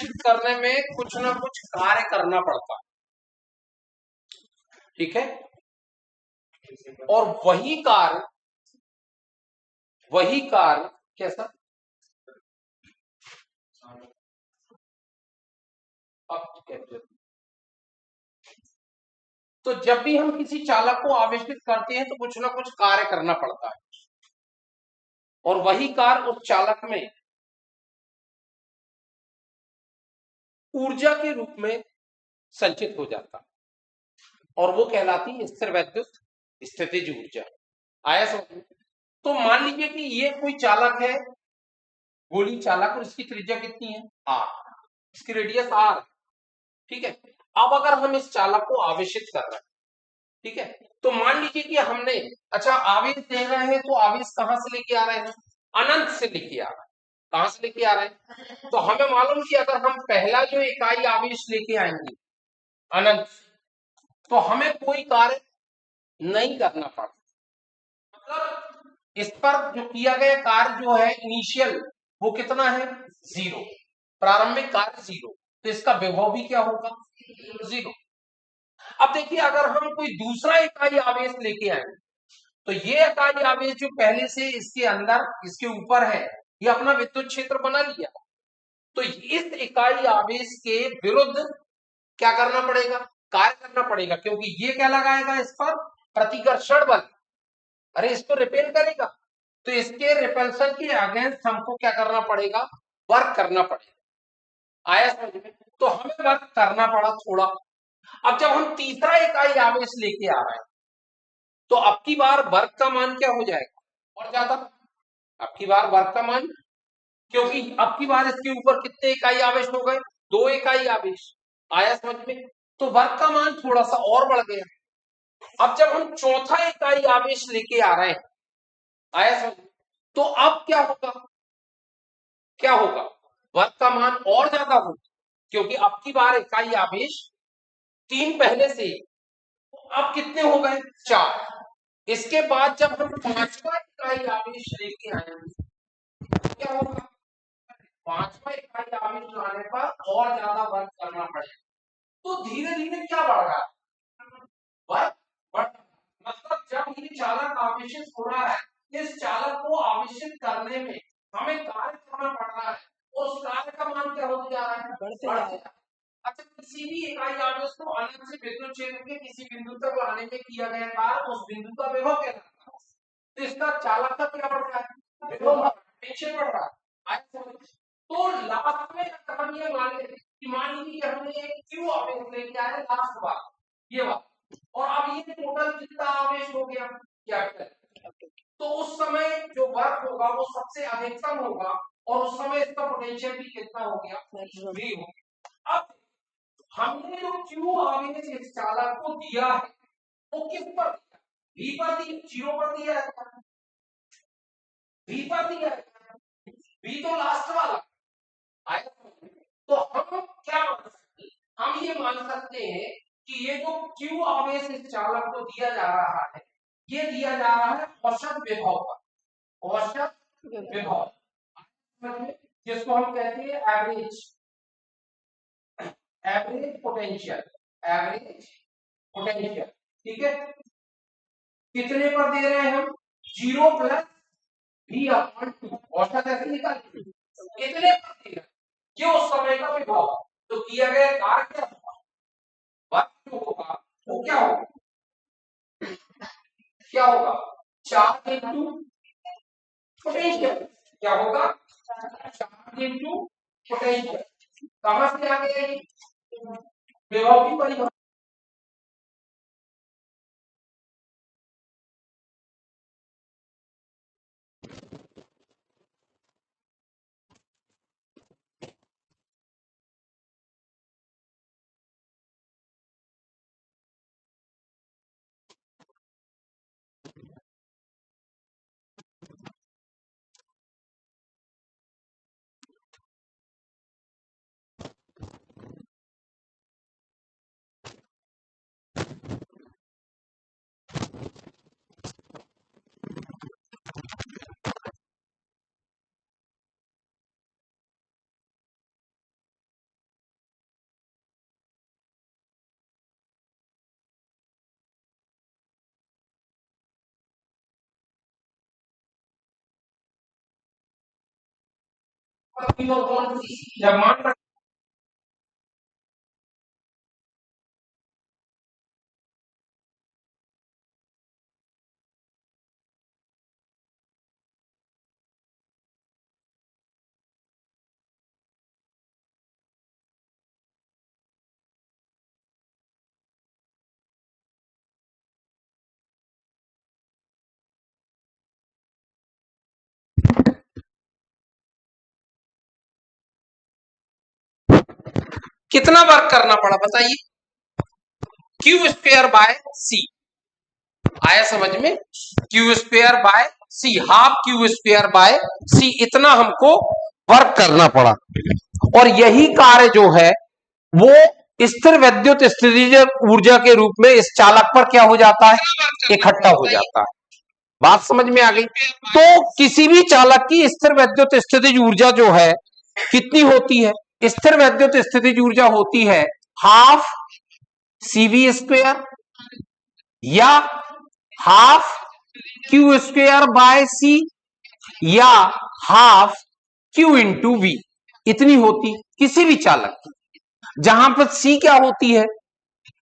आवेशित करने में कुछ ना कुछ कार्य करना पड़ता है, ठीक है। और वही कार्य कैसा, तो जब भी हम किसी चालक को आवेशित करते हैं तो कुछ ना कुछ कार्य करना पड़ता है, और वही कार्य उस चालक में ऊर्जा के रूप में संचित हो जाता है, और वो कहलाती है स्थिर वैद्युत स्थितिज ऊर्जा। आया समझ में? तो मान लीजिए कि ये कोई चालक है, गोली चालक, और इसकी त्रिज्या कितनी है r, इसकी रेडियस r, ठीक है। अब अगर हम इस चालक को आवेशित कर रहे हैं, ठीक है, तो मान लीजिए कि हमने, अच्छा आवेश दे रहे हैं, तो आवेश कहां से लेके आ रहे हैं, अनंत से लेके आ रहे हैं। कहां से लेके आ रहे हैं, तो हमें मालूम कि अगर हम पहला जो इकाई आवेश लेके आएंगे अनंत, तो हमें कोई कार्य नहीं करना पड़ता, मतलब इस पर जो किया गया कार्य जो है इनिशियल, वो कितना है, 0, प्रारंभिक कार्य 0, तो इसका विभव भी क्या होगा, 0। अब देखिए अगर हम कोई दूसरा इकाई आवेश लेके आए, तो ये इकाई आवेश जो पहले से इसके अंदर, इसके ऊपर है, ये अपना विद्युत क्षेत्र बना लिया, तो इस इकाई आवेश के विरुद्ध क्या करना पड़ेगा, कार्य करना पड़ेगा, क्योंकि ये क्या लगाएगा इस पर, प्रतिकर्षण बल, अरे इसको रिपेल करेगा, तो इसके रिपल्सन के अगेंस्ट हमको क्या करना पड़ेगा, वर्क करना पड़ेगा। आया समझ में? तो हमें वर्क करना पड़ा थोड़ा। अब जब हम तीसरा इकाई आवेश लेके आ रहे हैं, तो अब की बार वर्क का मान क्या हो जाएगा, और ज्यादा, अब की बार वर्क का मान, क्योंकि अब की बार इसके ऊपर कितने इकाई आवेश हो गए, 2 इकाई आवेश। आया समझ में? तो वर्क का मान थोड़ा सा और बढ़ गया। अब जब हम चौथा इकाई आवेश लेके आ रहे हैं, आया समझ में, तो अब क्या होगा, क्या होगा, वर्क का मान और ज्यादा होगा, क्योंकि अब की बार इकाई आवेश 3 पहले से, तो अब कितने हो गए, 4। इसके बाद जब हम पांचवा इकाई आवेश लेके आएंगे, तो क्या होगा, पांचवा इकाई आवेश लाने पर और ज्यादा वर्क करना पड़ेगा, तो धीरे धीरे क्या बढ़ रहा है, वर्क बढ़, मतलब जब ये चालक आवेशित हो रहा है, इस चालक को आवेशित करने में हमें कार्य करना पड़ रहा है, और उस कार्य का मान क्या होता जा रहा है, बढ़ते जा रहा है। अच्छा किसी भी इकाई आवेश को अनंत से विद्युत क्षेत्र के किसी बिंदु तक लाने में किया गया कार्य, उस बिंदु का विभव क्या है, तो इसका चालक का क्या बढ़ रहा है, विभव पीछे बढ़ रहा है। तो लास्ट में अगर हम ये मान लेते कि मान लीजिए कि हमने एक क्यू आवेश लेके आए लास्ट बार, ये बात, और अब ये टोटल कितना आवेश हो गया, कैपिटल, तो उस समय जो वर्क होगा वो सबसे अधिकतम होगा, और उस समय इसका पोटेंशियल भी कितना हो गया, v हो गया। अब हमने जो क्यू आवेश इस चालक को दिया है, वो किस पर दिया, v पर दिया, 0 पर दिया है, v पर दिया है, v तो लास्ट वाला आया। तो हम क्या मान सकते हैं, हम ये मान सकते हैं कि ये जो क्यू आवेश इस चालक को दिया जा रहा है, ये दिया जा रहा है औसत विभव पर, औसत विभव, जिसको हम कहते हैं average, average potential, average potential, ठीक है। कितने पर दे रहे हैं हम, 0 प्लस v/2, औसत ऐसे निकालिए, कितने पर दे रहे हैं, ये उस समय का विभव, तो किया गया कार्य क्या होगा, वर्क जो होगा वो क्या होगा, क्या होगा, चार्ज इनटू पोटेंशियल, क्या होगा, चार्ज इनटू पोटेंशियल। कहां से आ गया ये, विभव की परिभाषा, जब मान कितना वर्क करना पड़ा बताइए, क्यू स्क्वायर बाय सी। आया समझ में, Q square by C, half Q square by C, इतना हमको वर्क करना पड़ा। और यही कार्य जो है वो स्थिर विद्युत स्थितिज ऊर्जा के रूप में इस चालक पर क्या हो जाता है, इकट्ठा हो जाता है। बात समझ में आ गई। तो किसी भी चालक की स्थिर विद्युत स्थितिज ऊर्जा जो है कितनी होती है, स्थिर विद्युत स्थितिज ऊर्जा होती है हाफ सीवी स्क्वायर या हाफ क्यू स्क्वायर बाय सी या हाफ क्यू इंटू वी, इतनी होती किसी भी चालक की। जहां पर सी क्या होती है,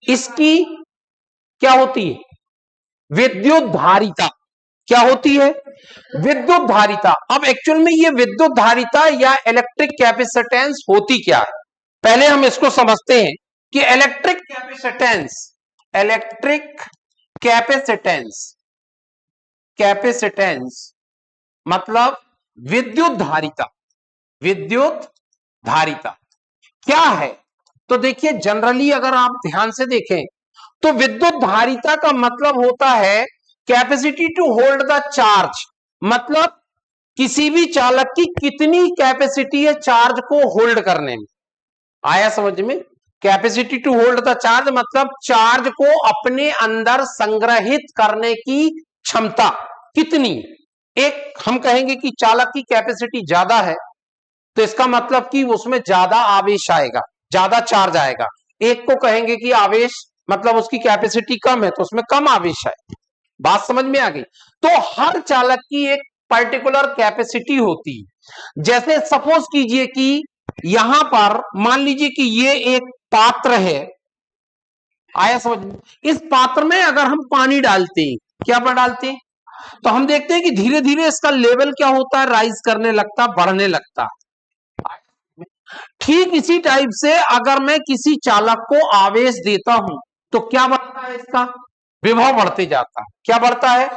इसकी क्या होती है, विद्युत धारिता। क्या होती है, विद्युत धारिता। अब एक्चुअल में ये विद्युत धारिता या इलेक्ट्रिक कैपेसिटेंस होती क्या है, पहले हम इसको समझते हैं कि इलेक्ट्रिक कैपेसिटेंस मतलब विद्युत धारिता। विद्युत धारिता क्या है, तो देखिए जनरली अगर आप ध्यान से देखें तो विद्युत धारिता का मतलब होता है capacity to hold the charge, मतलब किसी भी चालक की कितनी कैपेसिटी है चार्ज को होल्ड करने में। आया समझ में, capacity to hold the charge मतलब चार्ज को अपने अंदर संग्रहित करने की क्षमता कितनी। एक हम कहेंगे कि चालक की कैपेसिटी ज्यादा है तो इसका मतलब कि उसमें ज्यादा आवेश आएगा, ज्यादा चार्ज आएगा। एक को कहेंगे कि आवेश मतलब उसकी कैपेसिटी कम है तो उसमें कम आवेश है। बात समझ में आ गई। तो हर चालक की एक पर्टिकुलर कैपेसिटी होती है। जैसे सपोज कीजिए कि यहां पर मान लीजिए कि ये एक पात्र है, आया समझ में, इस पात्र में अगर हम पानी डालते हैं, क्या डालते हैं, तो हम देखते हैं कि धीरे धीरे इसका लेवल क्या होता है, राइज करने लगता, बढ़ने लगता। ठीक इसी टाइप से अगर मैं किसी चालक को आवेश देता हूं तो क्या बढ़ता है, इसका विभव बढ़ते जाता है। क्या बढ़ता है,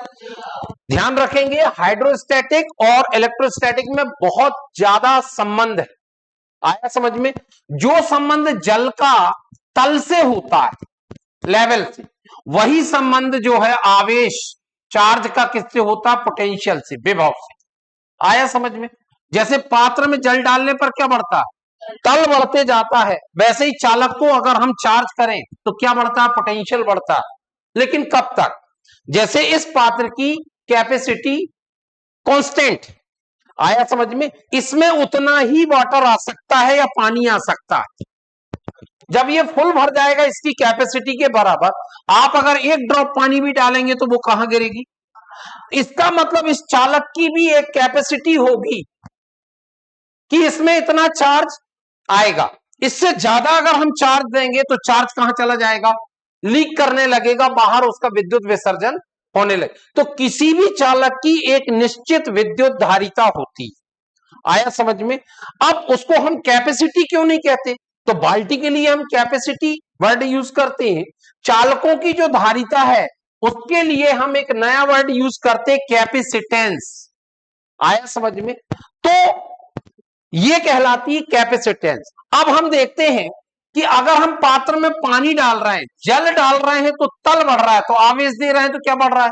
ध्यान रखेंगे हाइड्रोस्टैटिक और इलेक्ट्रोस्टैटिक में बहुत ज्यादा संबंध है। आया समझ में, जो संबंध जल का तल से होता है, लेवल से, वही संबंध जो है आवेश चार्ज का किससे होता, पोटेंशियल से, विभव से। आया समझ में, जैसे पात्र में जल डालने पर क्या बढ़ता है, तल बढ़ते जाता है, वैसे ही चालक को अगर हम चार्ज करें तो क्या बढ़ता है, पोटेंशियल बढ़ता है। लेकिन कब तक, जैसे इस पात्र की कैपेसिटी कांस्टेंट। आया समझ में, इसमें उतना ही वाटर आ सकता है या पानी आ सकता है। जब ये फुल भर जाएगा इसकी कैपेसिटी के बराबर, आप अगर एक ड्रॉप पानी भी डालेंगे तो वो कहां गिरेगी। इसका मतलब इस चालक की भी एक कैपेसिटी होगी कि इसमें इतना चार्ज आएगा। इससे ज्यादा अगर हम चार्ज देंगे तो चार्ज कहां चला जाएगा, लीक करने लगेगा, बाहर उसका विद्युत विसर्जन होने लगे। तो किसी भी चालक की एक निश्चित विद्युत धारिता होती। आया समझ में। अब उसको हम कैपेसिटी क्यों नहीं कहते, तो बाल्टी के लिए हम कैपेसिटी वर्ड यूज करते हैं, चालकों की जो धारिता है उसके लिए हम एक नया वर्ड यूज करते हैं, कैपेसिटेंस। आया समझ में, तो ये कहलाती है कैपेसिटेंस। अब हम देखते हैं कि अगर हम पात्र में पानी डाल रहे हैं, जल डाल रहे हैं तो तल बढ़ रहा है, तो आवेश दे रहे हैं तो क्या बढ़ रहा है,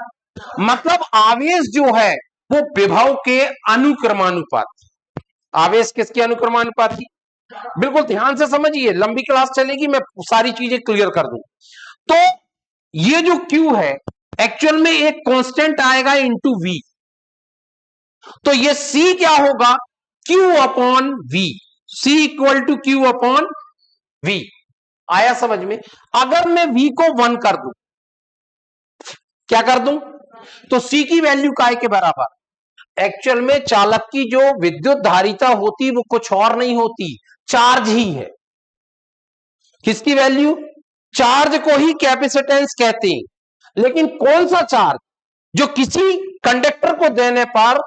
मतलब आवेश जो है वो विभव के अनुक्रमानुपाती। आवेश किसके अनुक्रमानुपाती, बिल्कुल ध्यान से समझिए, लंबी क्लास चलेगी, मैं सारी चीजें क्लियर कर दूं। तो ये जो Q है एक्चुअल में एक कांस्टेंट आएगा इनटू V, तो ये C क्या होगा, Q upon V, C equal to Q upon V। आया समझ में। अगर मैं V को 1 कर दूं, क्या कर दूं, तो C की वैल्यू काय के बराबर, एक्चुअल में चालक की जो विद्युत धारिता होती वो कुछ और नहीं होती, चार्ज ही है। किसकी वैल्यू? चार्ज को ही कैपेसिटेंस कहते हैं। लेकिन कौन सा चार्ज? जो किसी कंडक्टर को देने पर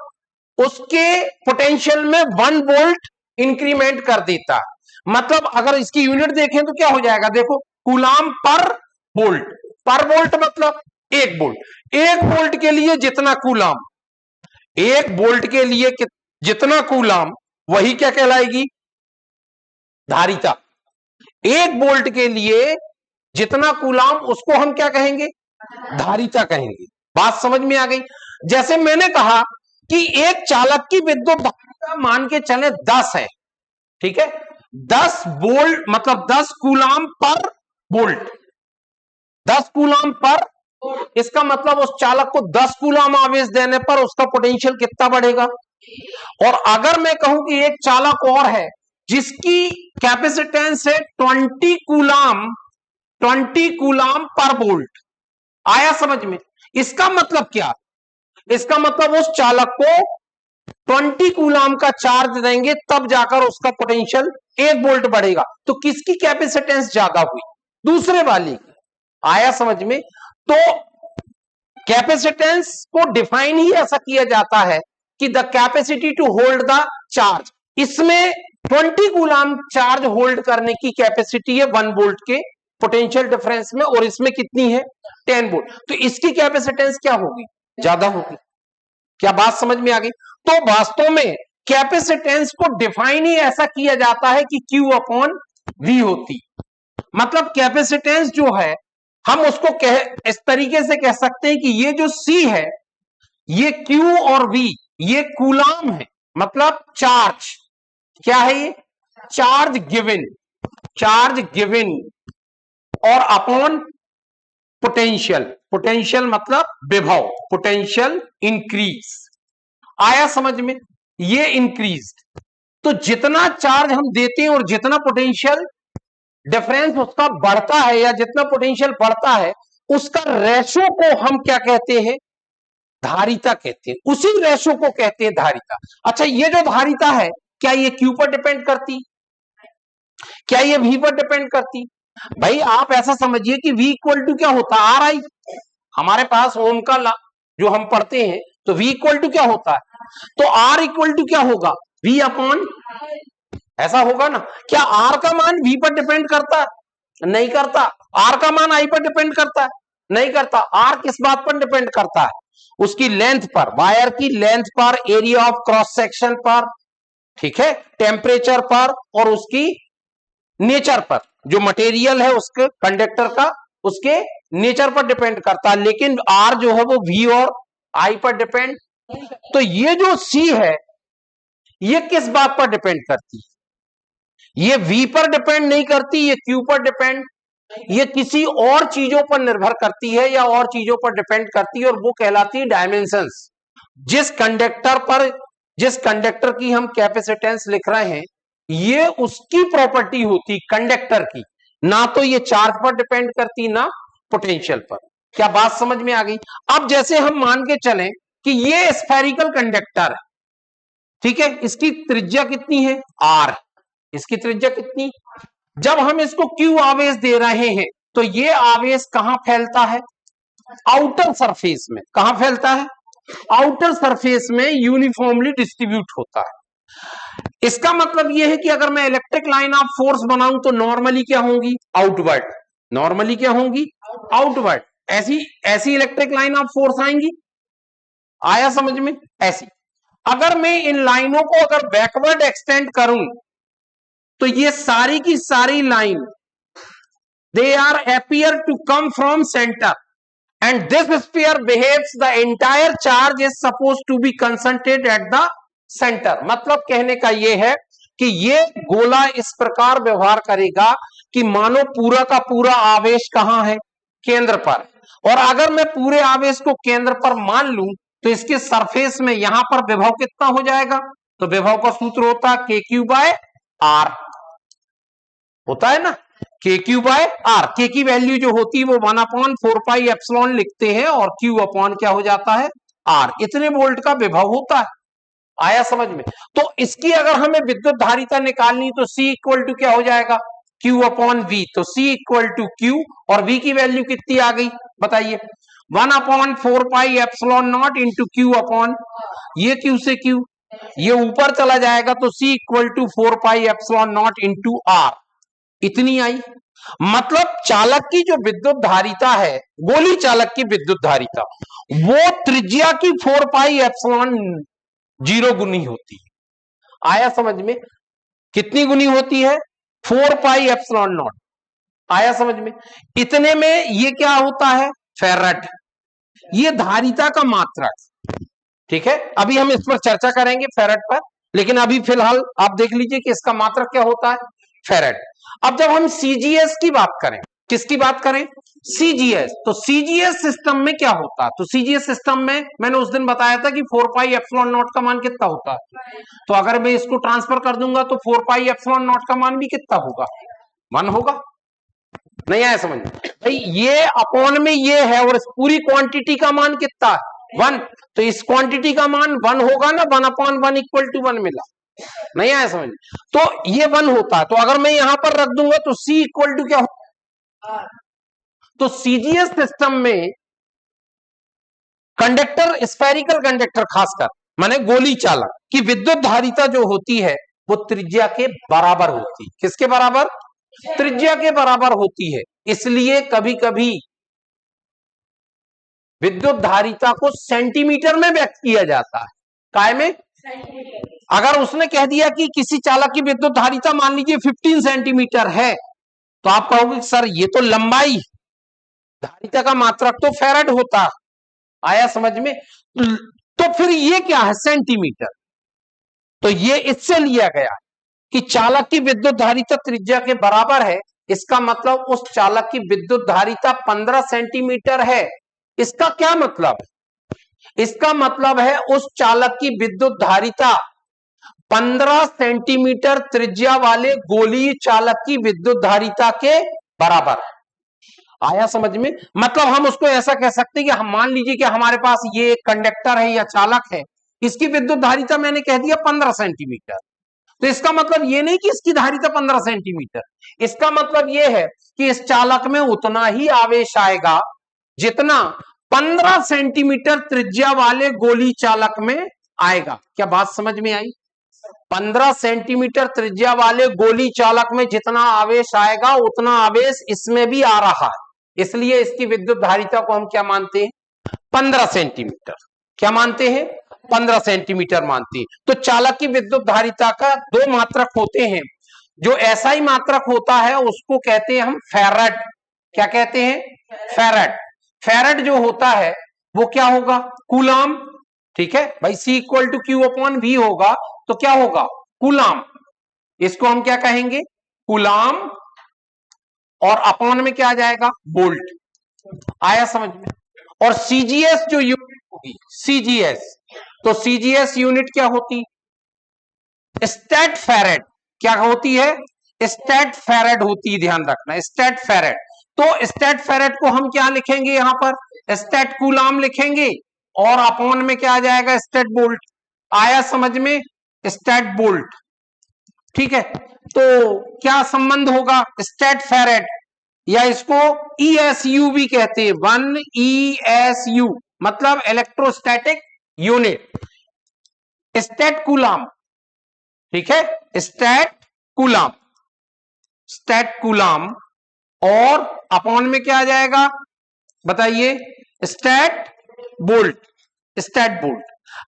उसके पोटेंशियल में 1 वोल्ट इंक्रीमेंट कर देता है। मतलब अगर इसकी यूनिट देखें तो क्या हो जाएगा, देखो, कूलाम पर वोल्ट। पर वोल्ट मतलब 1 वोल्ट। 1 वोल्ट के लिए जितना कूलाम, 1 वोल्ट के लिए जितना कूलाम, वही क्या कहलाएगी? धारिता। 1 वोल्ट के लिए जितना कूलाम, उसको हम क्या कहेंगे? धारिता कहेंगे। बात समझ में आ गई? जैसे मैंने कहा कि एक चालक की विद्युत धारिता मान के चले 10 है, ठीक है, 10 वोल्ट मतलब 10 कूलाम पर वोल्ट, 10 कूलाम पर। इसका मतलब उस चालक को 10 कूलाम आवेश देने पर उसका पोटेंशियल कितना बढ़ेगा? और अगर मैं कहूं कि एक चालक और है जिसकी कैपेसिटेंस है 20 कूलाम, 20 कूलाम पर वोल्ट। आया समझ में? इसका मतलब क्या? इसका मतलब उस चालक को 20 कूलाम का चार्ज देंगे तब जाकर उसका पोटेंशियल 1 वोल्ट बढ़ेगा। तो किसकी कैपेसिटेंस ज्यादा हुई? दूसरे वाली की। आया समझ में? तो कैपेसिटेंस को डिफाइन ही ऐसा किया जाता है कि the capacity to hold the charge. इसमें 20 कूलाम चार्ज होल्ड करने की कैपेसिटी है 1 वोल्ट के पोटेंशियल डिफरेंस में, और इसमें कितनी है? 10 वोल्ट। तो इसकी कैपेसिटेंस क्या होगी? ज्यादा होगी। क्या बात समझ में आ गई? तो वास्तव में कैपेसिटेंस को डिफाइन ही ऐसा किया जाता है कि Q अपॉन V होती। मतलब कैपेसिटेंस जो है हम उसको इस तरीके से कह सकते हैं कि ये जो C है, ये Q और V ये कूलाम है, मतलब चार्ज। क्या है ये? चार्ज गिवन, चार्ज गिवन, और अपॉन पोटेंशियल। पोटेंशियल मतलब विभव, पोटेंशियल इंक्रीज। आया समझ में? ये इंक्रीज। तो जितना चार्ज हम देते हैं और जितना पोटेंशियल डिफरेंस उसका बढ़ता है या जितना पोटेंशियल बढ़ता है, उसका रेशो को हम क्या कहते हैं? धारिता कहते हैं। उसी रेशो को कहते हैं धारिता। अच्छा, ये जो धारिता है क्या ये Q पर डिपेंड करती? क्या ये V पर डिपेंड करती? भाई आप ऐसा समझिए कि V इक्वल टू क्या होता है? RI। हमारे पास ओम का ला जो हम पढ़ते हैं, तो V इक्वल टू क्या होता है? तो R इक्वल टू क्या होगा? V अपॉन, ऐसा होगा ना? क्या R का मान V पर डिपेंड करता है? नहीं करता। R का मान I पर डिपेंड करता है? नहीं करता। R किस बात पर डिपेंड करता है? उसकी लेंथ पर, वायर की लेंथ पर, एरिया ऑफ क्रॉस सेक्शन पर, ठीक है, टेम्परेचर पर, और उसकी नेचर पर। जो मटेरियल है उसके कंडक्टर का, उसके नेचर पर डिपेंड करता है। लेकिन R जो है वो V और I पर डिपेंड। तो ये जो C है ये किस बात पर डिपेंड करती है? ये V पर डिपेंड नहीं करती, ये Q पर डिपेंड, ये किसी और चीजों पर निर्भर करती है या और चीजों पर डिपेंड करती है, और वो कहलाती है डायमेंशंस। जिस कंडक्टर पर, जिस कंडक्टर की हम कैपेसिटेंस लिख रहे हैं, ये उसकी प्रॉपर्टी होती कंडक्टर की, ना तो ये चार्ज पर डिपेंड करती ना पोटेंशियल पर। क्या बात समझ में आ गई? अब जैसे हम मान के चलें कि ये स्फेरिकल कंडक्टर है, ठीक है, इसकी त्रिज्या कितनी है? R। इसकी त्रिज्या कितनी? जब हम इसको Q आवेश दे रहे हैं तो ये आवेश कहां फैलता है? आउटर सरफेस में। कहां फैलता है? आउटर सरफेस में यूनिफॉर्मली डिस्ट्रीब्यूट होता है। इसका मतलब यह है कि अगर मैं इलेक्ट्रिक लाइन ऑफ फोर्स बनाऊं तो नॉर्मली क्या होंगी? आउटवर्ड। नॉर्मली क्या होंगी? आउटवर्ड। ऐसी इलेक्ट्रिक लाइन ऑफ फोर्स आएंगी। आया समझ में? ऐसी। अगर मैं इन लाइनों को अगर बैकवर्ड एक्सटेंड करूं तो ये सारी की सारी line, they are appear to come from centre, and this sphere behaves, the entire charge is supposed to be concentrated at the center। मतलब कहने का यह है कि ये गोला इस प्रकार व्यवहार करेगा कि मानो पूरा का पूरा आवेश कहां है? केंद्र पर। और अगर मैं पूरे आवेश को केंद्र पर मान लूं तो इसके सरफेस में यहां पर विभव कितना हो जाएगा? तो विभव का सूत्र होता है KQ/R, होता है ना, KQ/R। K की वैल्यू जो होती है वो 1/4πε लिखते हैं, और Q अपॉन क्या हो जाता है? R। इतने वोल्ट का विभव होता है। आया समझ में? तो इसकी अगर हमें विद्युत धारिता निकालनी तो C इक्वल टू क्या हो जाएगा, Q अपॉन V। तो C इक्वल टू Q और V की वैल्यू कितनी आ गई बताइए, 1/4πε0 इंटू Q अपॉन ये Q से Q, ये ऊपर चला जाएगा तो C equal to 4πε0 into R, इतनी आई। मतलब चालक की जो विद्युत धारिता है, गोली चालक की विद्युत धारिता, वो त्रिज्या की 4πε0 गुनी होती है। आया समझ में? कितनी गुनी होती है? 4πε0। आया समझ में? इतने में ये क्या होता है, फेरड, ये धारिता का मात्रक। ठीक है, अभी हम इस पर चर्चा करेंगे फेरड पर, लेकिन अभी फिलहाल आप देख लीजिए कि इसका मात्रक क्या होता है, फेरड। अब जब हम सीजीएस की बात करें, किसकी बात करें, सीजीएस, तो सीजीएस सिस्टम में क्या होता है, तो सीजीएस सिस्टम में मैंने उस दिन बताया था कि 4πε0 का मान कितना होता है, तो अगर मैं इसको ट्रांसफर कर दूंगा तो 4πε0 का मान भी कितना होगा, 1 होगा। नहीं आया समझ में भाई, ये अपॉन में ये है और इस पूरी क्वांटिटी का मान कितना है, 1, तो इस क्वांटिटी का मान 1 होगा ना, 1/1 इक्वल टू 1 मिला। नहीं आया समझ, तो ये 1 होता है, तो अगर मैं यहां पर रख दूंगा तो C इक्वल टू क्या होगा, तो सीजीएस सिस्टम में कंडक्टर, स्फेरिकल कंडक्टर खासकर माने गोली चालक की विद्युत धारिता जो होती है वो त्रिज्या के बराबर होती है। किसके बराबर, त्रिज्या के बराबर होती है। इसलिए कभी कभी विद्युत धारिता को सेंटीमीटर में व्यक्त किया जाता है, काय में, अगर उसने कह दिया कि किसी चालक की विद्युत धारिता मान लीजिए 15 सेंटीमीटर है, तो आप कहोगे सर ये तो लंबाई, धारिता का मात्रक तो फेरड होता। आया समझ में? तो फिर ये क्या है, सेंटीमीटर। तो ये इससे लिया गया कि चालक की विद्युत धारिता त्रिज्या के बराबर है, इसका मतलब उस चालक की विद्युत धारिता 15 सेंटीमीटर है। इसका क्या मतलब है, इसका मतलब है उस चालक की विद्युत धारिता 15 सेंटीमीटर त्रिज्या वाले गोलीय चालक की विद्युत धारिता के बराबर है। आया समझ में? मतलब हम उसको ऐसा कह सकते हैं कि हम मान लीजिए कि हमारे पास ये एक कंडक्टर है या चालक है, इसकी विद्युत धारिता मैंने कह दिया 15 सेंटीमीटर, तो इसका मतलब ये नहीं कि इसकी धारिता 15 सेंटीमीटर, इसका मतलब ये है कि इस चालक में उतना ही आवेश आएगा जितना 15 सेंटीमीटर त्रिज्या वाले गोली चालक में आएगा। क्या बात समझ में आई? 15 सेंटीमीटर त्रिज्या वाले गोली चालक में जितना आवेश आएगा उतना आवेश इसमें भी आ रहा है, इसलिए इसकी विद्युत धारिता को हम क्या मानते हैं, 15 सेंटीमीटर। क्या मानते हैं, 15 सेंटीमीटर मानते हैं। तो चालक की विद्युत धारिता का 2 मात्रक होते हैं, जो ऐसा ही मात्रक होता है उसको कहते हैं हम फेरड। क्या कहते हैं, फेरड। फेरड जो होता है वो क्या होगा, कूलाम। ठीक है भाई, C equal to Q upon V होगा, तो क्या होगा, कूलाम। इसको हम क्या कहेंगे, कूलाम, और अपॉन में क्या आ जाएगा, वोल्ट। आया समझ में? और सीजीएस जो यूनिट होगी, सीजीएस, तो सीजीएस यूनिट क्या होती, स्टैट फेरेड। क्या होती है, स्टैट फेरेड होती है, ध्यान रखना, स्टैट फेरेड। तो स्टैट फेरेड को हम क्या लिखेंगे, यहां पर स्टैट कूलाम लिखेंगे, और अपॉन में क्या आ जाएगा, स्टैट वोल्ट। आया समझ में, स्टैट वोल्ट। ठीक है, तो क्या संबंध होगा, स्टैट फेरेड, या इसको ESU भी कहते हैं, 1 ESU मतलब इलेक्ट्रोस्टैटिक यूनिट, स्टैट कूलाम। ठीक है, स्टैट कूलाम, स्टैट कूलाम, और अपॉन में क्या आ जाएगा बताइए, स्टैट वोल्ट, स्टैट वोल्ट।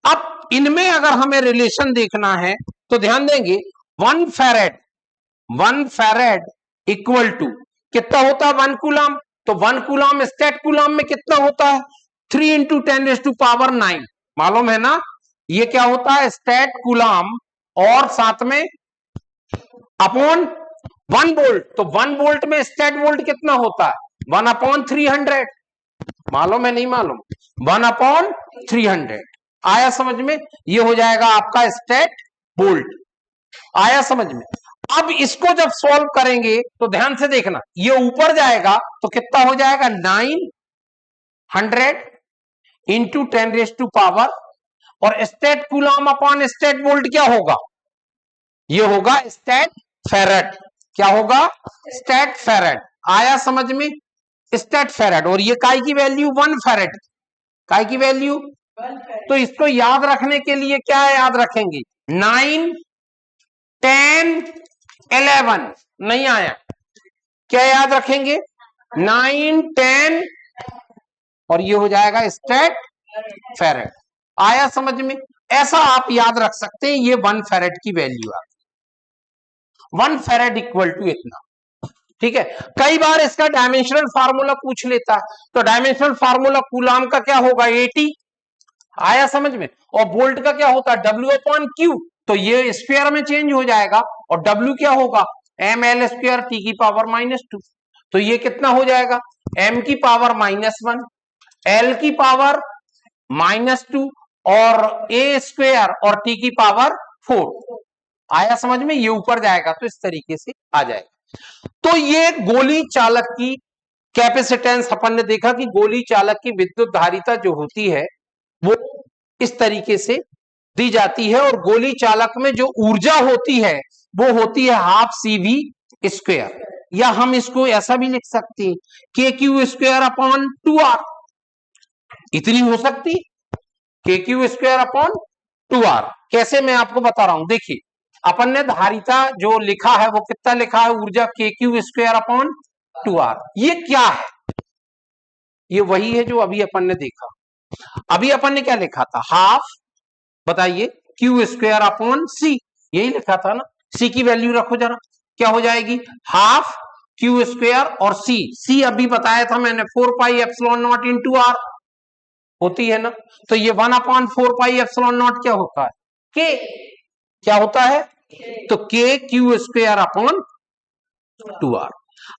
अब इनमें अगर हमें रिलेशन देखना है तो ध्यान देंगे, 1 फेरेड इक्वल टू कितना होता है, 1 कूलाम। तो 1 कूलाम स्टैट कूलाम में कितना होता है, 3 × 10⁹ मालूम है ना, ये क्या होता है, स्टैट कूलाम, और साथ में अपॉन 1 वोल्ट। तो 1 वोल्ट में स्टैट वोल्ट कितना होता है, 1/300। मालूम है नहीं मालूम, 1/300। आया समझ में, ये हो जाएगा आपका स्टैट वोल्ट। आया समझ में? अब इसको जब सॉल्व करेंगे तो ध्यान से देखना, ये ऊपर जाएगा तो कितना हो जाएगा, 900 × 10⁻, और state coulomb upon state volt क्या होगा? ये होगा स्टेट फेरेड। क्या होगा? स्टेट फेरेड। आया समझ में? स्टेट फेरेड। और ये काय की वैल्यू 1 फेरेड। काय की वैल्यू? तो इसको याद रखने के लिए क्या याद रखेंगे? 9, 10, 11। नहीं आया? क्या याद रखेंगे? 9, 10 और ये हो जाएगा स्टेट फेरेड। आया समझ में? ऐसा आप याद रख सकते हैं। ये 1 फेरेड की वैल्यू है। 1 फेरेड इक्वल टू इतना। ठीक है। कई बार इसका डायमेंशनल फार्मूला पूछ लेता है, तो डायमेंशनल फार्मूला कूलम का क्या होगा? 80। आया समझ में? और वोल्ट का क्या होता है? W upon Q। तो ये स्क्वायर में चेंज हो जाएगा और W क्या होगा? ml स्क्वायर t की पावर -2। तो ये कितना हो जाएगा? m की पावर -1, l की पावर -2 और a स्क्वायर और t की पावर 4। आया समझ में? ये ऊपर जाएगा तो इस तरीके से आ जाएगा। तो ये गोली चालक की कैपेसिटेंस अपन ने देखा कि गोली चालक की विद्युत धारिता जो होती है वो इस तरीके से दी जाती है और गोली चालक में जो ऊर्जा होती है वो होती है हाफ CV स्क्वायर। या हम इसको ऐसा भी लिख सकते हैं KQ स्क्वायर अपॉन 2R। इतनी हो सकती KQ स्क्वायर अपॉन 2R। कैसे? मैं आपको बता रहा हूं। देखिए अपन ने धारिता जो लिखा है वो कितना लिखा है? ऊर्जा KQ स्क्वायर अपॉन 2R। ये क्या है? ये वही है जो अभी अपन ने देखा। अभी अपन ने क्या लिखा था? हाफ, बताइए, Q स्क्वायर अपॉन C। यही लिखा था ना? C की वैल्यू रखो जरा, क्या हो जाएगी? हाफ Q स्क्वायर और C अभी बताया था मैंने 4 pi epsilon not into R होती है ना? तो ये 1 अपॉन 4 पाई एप्सिलॉन नॉट क्या होता है? K। क्या होता है? तो KQ स्क्वायर अपॉन 2R।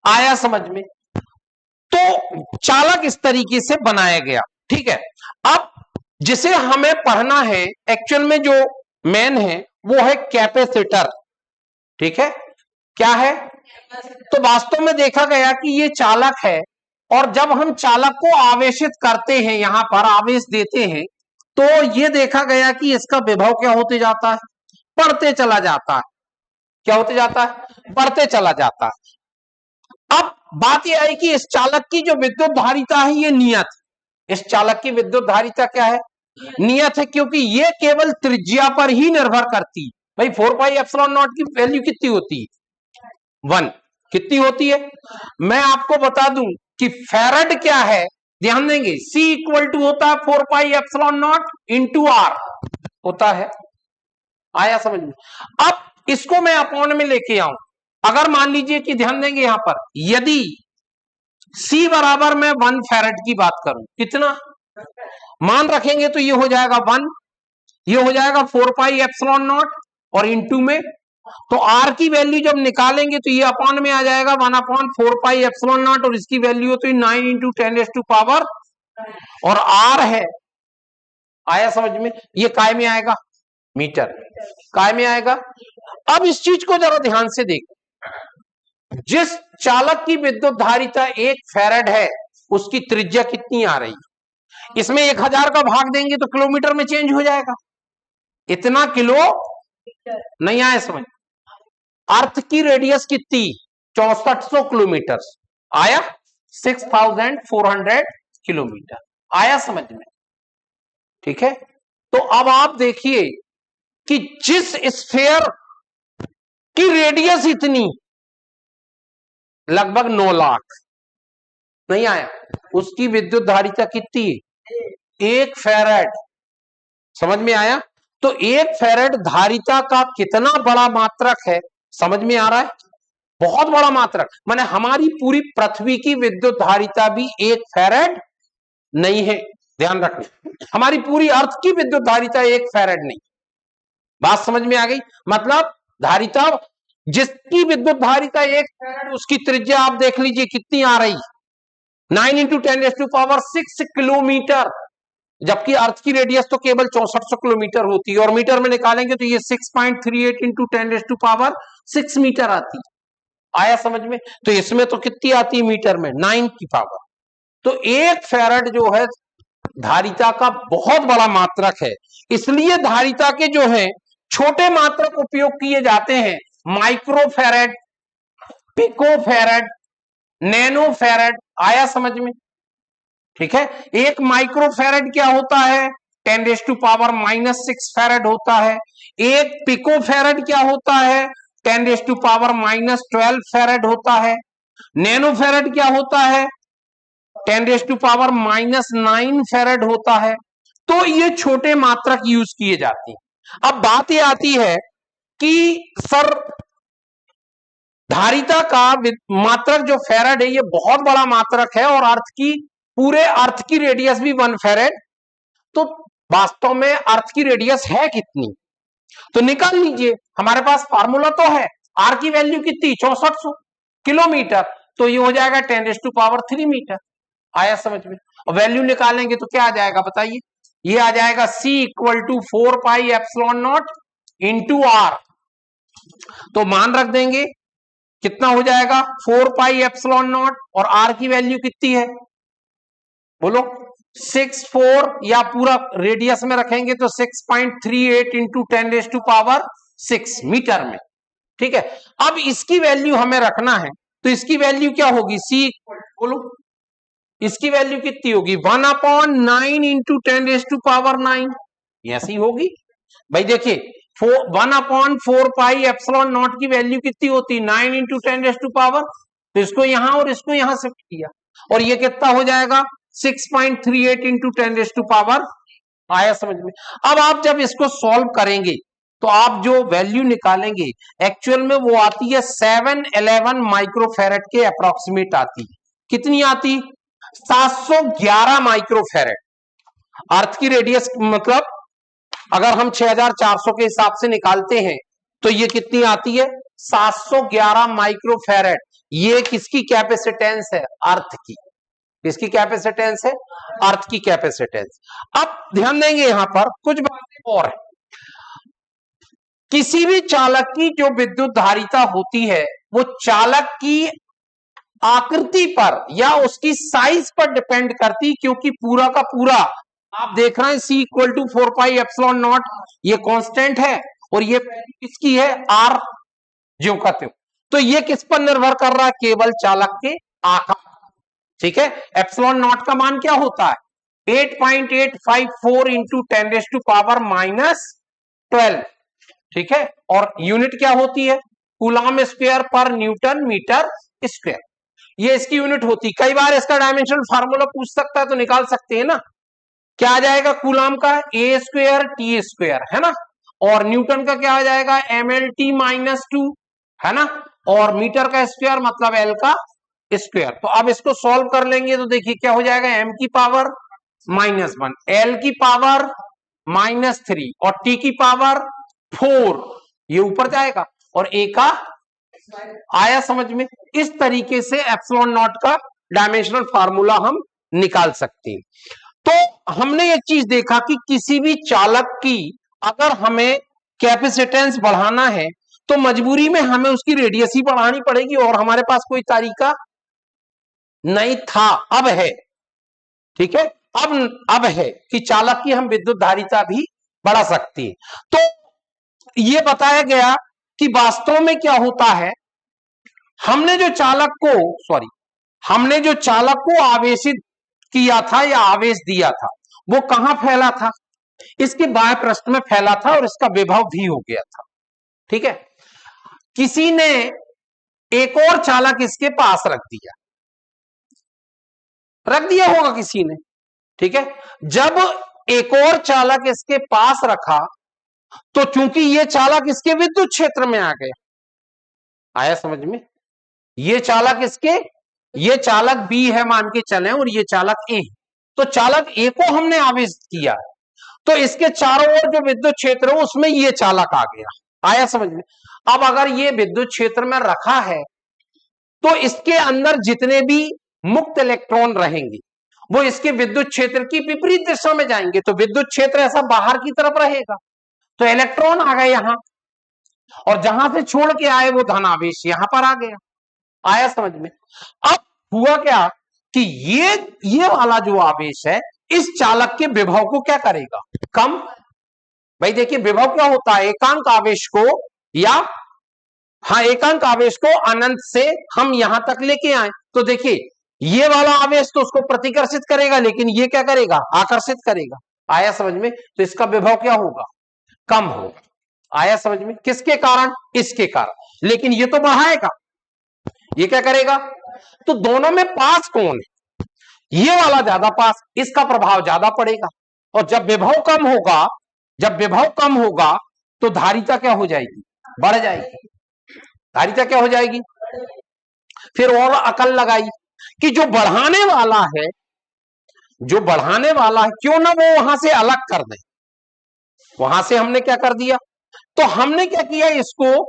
आया समझ में? तो चालक इस तरीके से बनाया गया। ठीक है। अब जिसे हमें पढ़ना है एक्चुअल में जो मेन है वो है कैपेसिटर। ठीक है। क्या है? तो वास्तव में देखा गया कि ये चालक है और जब हम चालक को आवेशित करते हैं, यहां पर आवेश देते हैं, तो ये देखा गया कि इसका विभव क्या होते जाता है? बढ़ते चला जाता है। क्या होते जाता है? बढ़ते चला जाता है। अब बात यह आई कि इस चालक की जो विद्युत धारिता है ये नियत। इस चालक की विद्युत धारिता क्या है? नियत है, क्योंकि ये केवल त्रिज्या पर ही निर्भर करती है। भाई 4 पाई एप्सिलॉन नॉट की वैल्यू कितनी होती है? 1। कितनी होती है? मैं आपको बता दूं कि फेरेड क्या है, ध्यान देंगे। C इक्वल टू होता है 4 pi epsilon not into R होता है। आया समझ में? अब इसको मैं अपॉन में लेके आऊं। अगर मान लीजिए कि ध्यान देंगे यहां पर, यदि C बराबर मैं 1 फेरेड की बात करूं, कितना मान रखेंगे तो ये हो जाएगा 1, ये हो जाएगा 4 पाई एप्सिलॉन नॉट और इंटू में, तो R की वैल्यू जब निकालेंगे तो ये अपॉन में आ जाएगा 1 अपॉन 4 पाई एप्सिलॉन नॉट और इसकी वैल्यू होती है 9 इंटू 10⁻⁴ और R है। आया समझ में? ये काय में आएगा? मीटर। काय में आएगा? अब इस चीज को जरा ध्यान से देखो। जिस चालक की विद्युत धारिता 1 फेरेड है उसकी त्रिज्या कितनी आ रही है? इसमें 1000 का भाग देंगे तो किलोमीटर में चेंज हो जाएगा। इतना किलो नहीं आया समझ? अर्थ की रेडियस कितनी? 6400 किलोमीटर। आया? 6400 किलोमीटर। आया समझ में? ठीक है। तो अब आप देखिए कि जिस स्फीयर की रेडियस इतनी, लगभग 9 लाख, नहीं आया, उसकी विद्युत धारिता कितनी है? 1 फेरेड। समझ में आया? तो 1 फेरेड धारिता का कितना बड़ा मात्रक है, समझ में आ रहा है? बहुत बड़ा मात्रक। माने हमारी पूरी पृथ्वी की विद्युत धारिता भी 1 फेरेड नहीं है, ध्यान रखना। हमारी पूरी अर्थ की विद्युत धारिता 1 फेरेड नहीं। बात समझ में आ गई? मतलब धारिता, जिसकी विद्युत धारिता 1 फेरेड, उसकी त्रिज्या आप देख लीजिए कितनी आ रही, 9 इंटू 10⁻⁶ किलोमीटर, जबकि अर्थ की रेडियस तो केवल 6400 किलोमीटर होती है और मीटर में निकालेंगे तो ये 6.38 इंटू 10⁻⁶ मीटर आती है। आया समझ में? तो इसमें तो कितनी आती है मीटर में? 9 की पावर। तो 1 फेरेड जो है धारिता का बहुत बड़ा मात्रक है, इसलिए धारिता के जो है छोटे मात्रक उपयोग किए जाते हैं, माइक्रोफैरेड, पिकोफैरेड, नैनोफैरेड। आया समझ में? ठीक है, एक माइक्रोफैरेड क्या होता है, 10⁻⁻6 फैरेड होता है। एक पिकोफैरेड क्या होता है, 10⁻⁻12 फैरेड होता है। नैनोफैरेड क्या होता है, 10⁻⁻9 फैरेड होता है। तो ये छोटे मात्रक यूज किए जाते हैं। अब बात ये आती है कि सर धारिता का मात्रक जो फैरेड है ये बहुत बड़ा मात्रक है और अर्थ की पूरे अर्थ की रेडियस भी 1 फैरेड, तो वास्तव में अर्थ की रेडियस है कितनी, तो निकाल लीजिए। हमारे पास फार्मूला तो है, आर की वैल्यू कितनी, 6400 किलोमीटर, तो ये हो जाएगा 10⁻³ मीटर। आया समझ में? वैल्यू निकालेंगे तो क्या आ जाएगा बताइए, ये आ जाएगा C = 4πε0 इंटू आर। तो मान रख देंगे, कितना हो जाएगा 4πε0, और आर की वैल्यू कितनी है बोलो, 64, या पूरा रेडियस में रखेंगे तो 6.38 इंटू 10⁻6 मीटर में। ठीक है, अब इसकी वैल्यू हमें रखना है, तो इसकी वैल्यू क्या होगी, C बोलो, इसकी वैल्यू कितनी होगी, 1/9 इंटू 10⁻9, ऐसी होगी भाई। देखिए 1/4πε0 की वैल्यू कितनी होती, 9 इंटू 10⁻, तो इसको यहां और इसको यहां शिफ्ट किया, और ये कितना हो जाएगा 6.38 इंटू 10⁻। आया समझ में? अब आप जब इसको सॉल्व करेंगे तो आप जो वैल्यू निकालेंगे एक्चुअल में वो आती है 711 माइक्रोफैरेड के अप्रोक्सीमेट आती है। कितनी आती, 711 माइक्रोफैरेड। अर्थ की रेडियस मतलब अगर हम 6400 के हिसाब से निकालते हैं तो ये कितनी आती है, 711 माइक्रोफैरेड। ये किसकी कैपेसिटेंस है, अर्थ की। किसकी कैपेसिटेंस है, अर्थ की कैपेसिटेंस। अब ध्यान देंगे यहां पर कुछ बातें और है। किसी भी चालक की जो विद्युत धारिता होती है वो चालक की आकृति पर या उसकी साइज पर डिपेंड करती, क्योंकि पूरा का पूरा आप देख रहे हैं C = 4πε0, ये कांस्टेंट है और ये किसकी है, R जो कहते हो। तो ये किस पर निर्भर कर रहा है, केवल चालक के आकार। ठीक है, ε0 का मान क्या होता है, 8.854 इंटू 10⁻⁻12। ठीक है, और यूनिट क्या होती है, कूलम स्क्वायर पर न्यूटन मीटर स्क्वायर, ये इसकी यूनिट होती। कई बार इसका डायमेंशनल फार्मूला पूछ सकता है तो निकाल सकते हैं ना, क्या आ जाएगा कूलम का, A²T², है ना, और न्यूटन का क्या आ जाएगा, MLT-2, है ना, और मीटर का स्क्वायर मतलब L का स्क्वायर। तो अब इसको सॉल्व कर लेंगे तो देखिए क्या हो जाएगा, m की पावर -1, L की पावर -3 और T की पावर 4, ये ऊपर जाएगा, और A का, आया समझ में? इस तरीके से ε0 का डायमेंशनल फार्मूला हम निकाल सकते हैं। तो हमने एक चीज देखा कि किसी भी चालक की अगर हमें कैपेसिटेंस बढ़ाना है तो मजबूरी में हमें उसकी रेडियस ही बढ़ानी पड़ेगी, और हमारे पास कोई तरीका नहीं था, अब है। ठीक है, अब है कि चालक की हम विद्युत धारिता भी बढ़ा सकते हैं। तो यह बताया गया कि वास्तव में क्या होता है, हमने जो चालक को आवेशित किया था या आवेश दिया था वो कहां फैला था, इसके बाह्य पृष्ठ में फैला था और इसका विभव भी हो गया था। ठीक है, किसी ने एक और चालक इसके पास रख दिया होगा किसी ने। ठीक है, जब एक और चालक इसके पास रखा तो चूंकि ये चालक इसके विद्युत क्षेत्र में आ गया, आया समझ में, ये चालक बी है मान के चलें और ये चालक ए, तो चालक ए को हमने आवेश किया तो इसके चारों ओर जो विद्युत क्षेत्र है उसमें ये चालक आ गया। आया समझ में? अब अगर ये विद्युत क्षेत्र में रखा है तो इसके अंदर जितने भी मुक्त इलेक्ट्रॉन रहेंगे वो इसके विद्युत क्षेत्र की विपरीत दिशा में जाएंगे, तो विद्युत क्षेत्र ऐसा बाहर की तरफ रहेगा, तो इलेक्ट्रॉन आ गए यहां, और जहां से छोड़ के आए वो धनावेश यहां पर आ गया। आया समझ में? अब हुआ क्या कि ये वाला जो आवेश है इस चालक के विभव को क्या करेगा, कम। भाई देखिए विभव क्या होता है, एकांक आवेश को, या हाँ एकांक आवेश को अनंत से हम यहां तक लेके आए, तो देखिए ये वाला आवेश तो उसको प्रतिकर्षित करेगा, लेकिन ये क्या करेगा, आकर्षित करेगा। आया समझ में? तो इसका विभव क्या होगा, कम होगा। आया समझ में? किसके कारण, इसके कारण। लेकिन ये तो बढ़ाएगा, ये क्या करेगा, तो दोनों में पास कौन है, ये वाला ज्यादा पास, इसका प्रभाव ज्यादा पड़ेगा। और जब विभव कम होगा, जब विभव कम होगा तो धारिता क्या हो जाएगी, बढ़ जाएगी। धारिता क्या हो जाएगी, फिर और अकल लगाई कि जो बढ़ाने वाला है, जो बढ़ाने वाला है, क्यों ना वो वहां से अलग कर दे। वहां से हमने क्या कर दिया, तो हमने क्या किया, इसको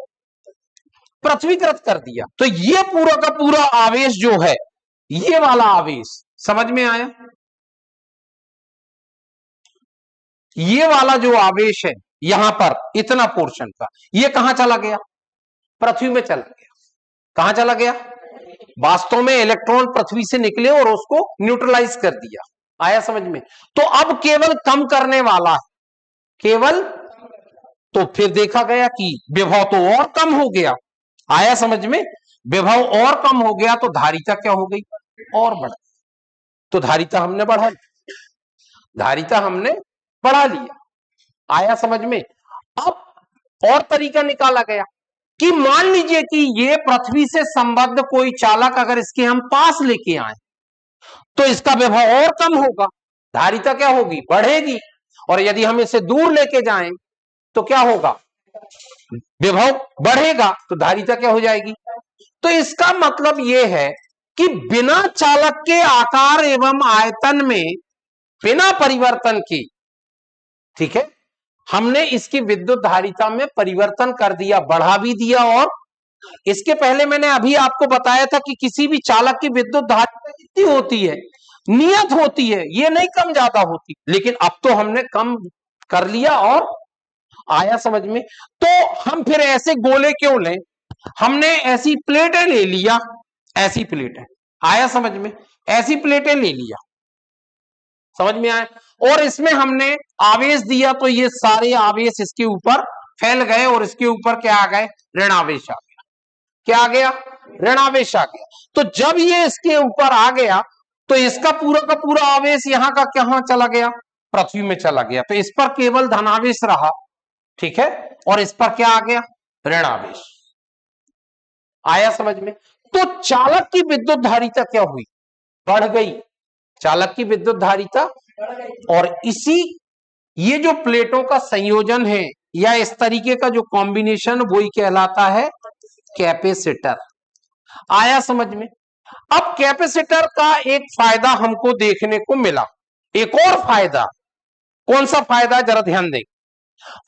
पृथ्वीकृत कर दिया। तो ये पूरा का पूरा आवेश जो है, ये वाला आवेश, समझ में आया, ये वाला जो आवेश है यहां पर इतना पोर्शन का, ये कहां चला गया, पृथ्वी में चला गया। कहां चला गया, वास्तव में इलेक्ट्रॉन पृथ्वी से निकले और उसको न्यूट्रलाइज कर दिया। आया समझ में? तो अब केवल कम करने वाला है, केवल। तो फिर देखा गया कि विभव तो और कम हो गया। आया समझ में? विभव और कम हो गया तो धारिता क्या हो गई, और बढ़। तो धारिता हमने बढ़ा ली, धारिता हमने बढ़ा लिया। आया समझ में? अब और तरीका निकाला गया कि मान लीजिए कि ये पृथ्वी से संबद्ध कोई चालक अगर इसके हम पास लेके आए तो इसका विभव और कम होगा, धारिता क्या होगी, बढ़ेगी। और यदि हम इसे दूर लेके जाएं तो क्या होगा, विभव बढ़ेगा, तो धारिता क्या हो जाएगी। तो इसका मतलब यह है कि बिना चालक के आकार एवं आयतन में, बिना परिवर्तन की, ठीक है, हमने इसकी विद्युत धारिता में परिवर्तन कर दिया, बढ़ा भी दिया। और इसके पहले मैंने अभी आपको बताया था कि किसी भी चालक की विद्युत धारिता कितनी होती है, नियत होती है, ये नहीं कम ज्यादा होती। लेकिन अब तो हमने कम कर लिया। और आया समझ में? तो हम फिर ऐसे गोले क्यों लें, हमने ऐसी प्लेटें ले लिया, ऐसी प्लेटें। आया समझ में? ऐसी प्लेटें ले लिया, समझ में आया। और इसमें हमने आवेश दिया तो ये सारे आवेश इसके ऊपर फैल गए और इसके ऊपर क्या आ गए, ऋण आवेश आ गया। क्या आ गया, ऋण आवेश आ गया। तो जब ये इसके ऊपर आ गया तो इसका पूरा का पूरा आवेश यहां का कहां चला गया, पृथ्वी में चला गया। तो इस पर केवल धनावेश रहा, ठीक है, और इस पर क्या आ गया, ऋण आवेश। आया समझ में? तो चालक की विद्युत धारिता क्या हुई, बढ़ गई। चालक की विद्युत धारिता, और इसी ये जो प्लेटों का संयोजन है या इस तरीके का जो कॉम्बिनेशन, वही कहलाता है कैपेसिटर। आया समझ में? अब कैपेसिटर का एक फायदा हमको देखने को मिला, एक और फायदा। कौन सा फायदा, जरा ध्यान दें।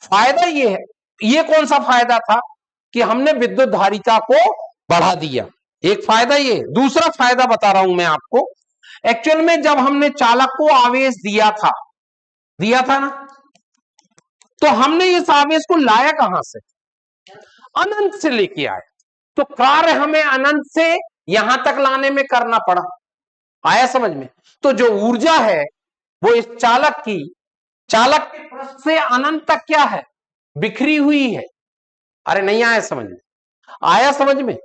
फायदा ये है, ये कौन सा फायदा था कि हमने विद्युत धारिता को बढ़ा दिया, एक फायदा ये। दूसरा फायदा बता रहा हूं मैं आपको। एक्चुअल में जब हमने चालक को आवेश दिया था ना, तो हमने इस आवेश को लाया कहां से, अनंत से लेके आए। तो कार्य हमें अनंत से यहां तक लाने में करना पड़ा। आया समझ में? तो जो ऊर्जा है वो इस चालक की, चालक के पृष्ठ से अनंत तक क्या है, बिखरी हुई है। अरे नहीं आया समझ में? आया समझ में?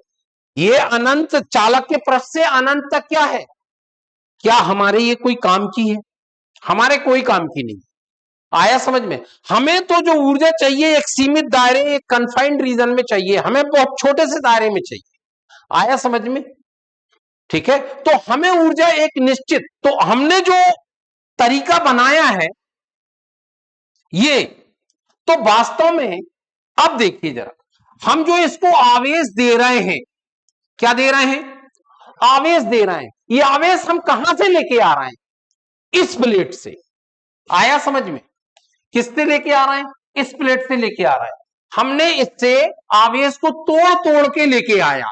ये अनंत, चालक के पृष्ठ से अनंत तक क्या है, क्या हमारे ये कोई काम की है, हमारे कोई काम की नहीं। आया समझ में? हमें तो जो ऊर्जा चाहिए एक सीमित दायरे, एक कन्फाइंड रीजन में चाहिए, हमें बहुत छोटे से दायरे में चाहिए। आया समझ में? ठीक है, तो हमें ऊर्जा एक निश्चित, तो हमने जो तरीका बनाया है ये, तो वास्तव में अब देखिए जरा, हम जो इसको आवेश दे रहे हैं, क्या दे रहे हैं, आवेश दे रहे हैं। ये आवेश हम कहां से लेके आ रहे हैं, इस प्लेट से। आया समझ में? किससे लेके आ रहे हैं, इस प्लेट से लेके आ रहे हैं। हमने इससे आवेश को तोड़ तोड़ के लेके आया।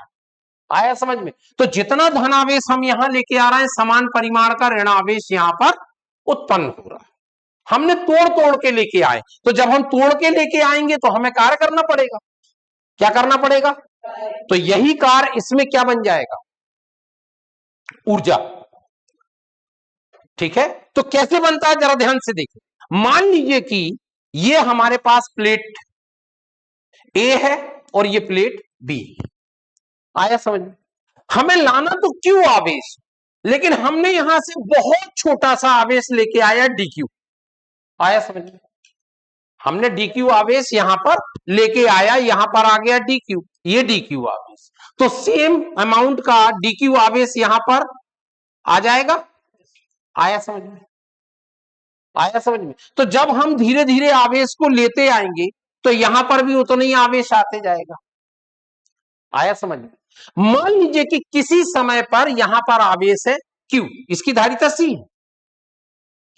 आया समझ में? तो जितना धनावेश हम यहां लेके आ रहे हैं, समान परिमाण का ऋण आवेश यहां पर उत्पन्न हो रहा है। हमने तोड़ तोड़ के लेके आए। तो जब हम तोड़ के लेके आएंगे तो हमें कार्य करना पड़ेगा। क्या करना पड़ेगा, तो यही कार्य इसमें क्या बन जाएगा, ऊर्जा। ठीक है, तो कैसे बनता है जरा ध्यान से देखिए। मान लीजिए कि ये हमारे पास प्लेट ए है और ये प्लेट बी। आया समझ में? हमें लाना तो क्यू आवेश, लेकिन हमने यहां से बहुत छोटा सा आवेश लेके आया डी क्यू। आया समझ में? हमने डी क्यू आवेश यहां पर लेके आया, यहां पर आ गया डी क्यू, ये डी क्यू आवेश। तो सेम अमाउंट का डी क्यू आवेश यहां पर आ जाएगा। आया समझ में? आया समझ में? तो जब हम धीरे धीरे आवेश को लेते आएंगे तो यहां पर भी उतना ही आवेश आते जाएगा। आया समझ में? मान लीजिए कि किसी समय पर यहां पर आवेश है Q, इसकी धारिता C है।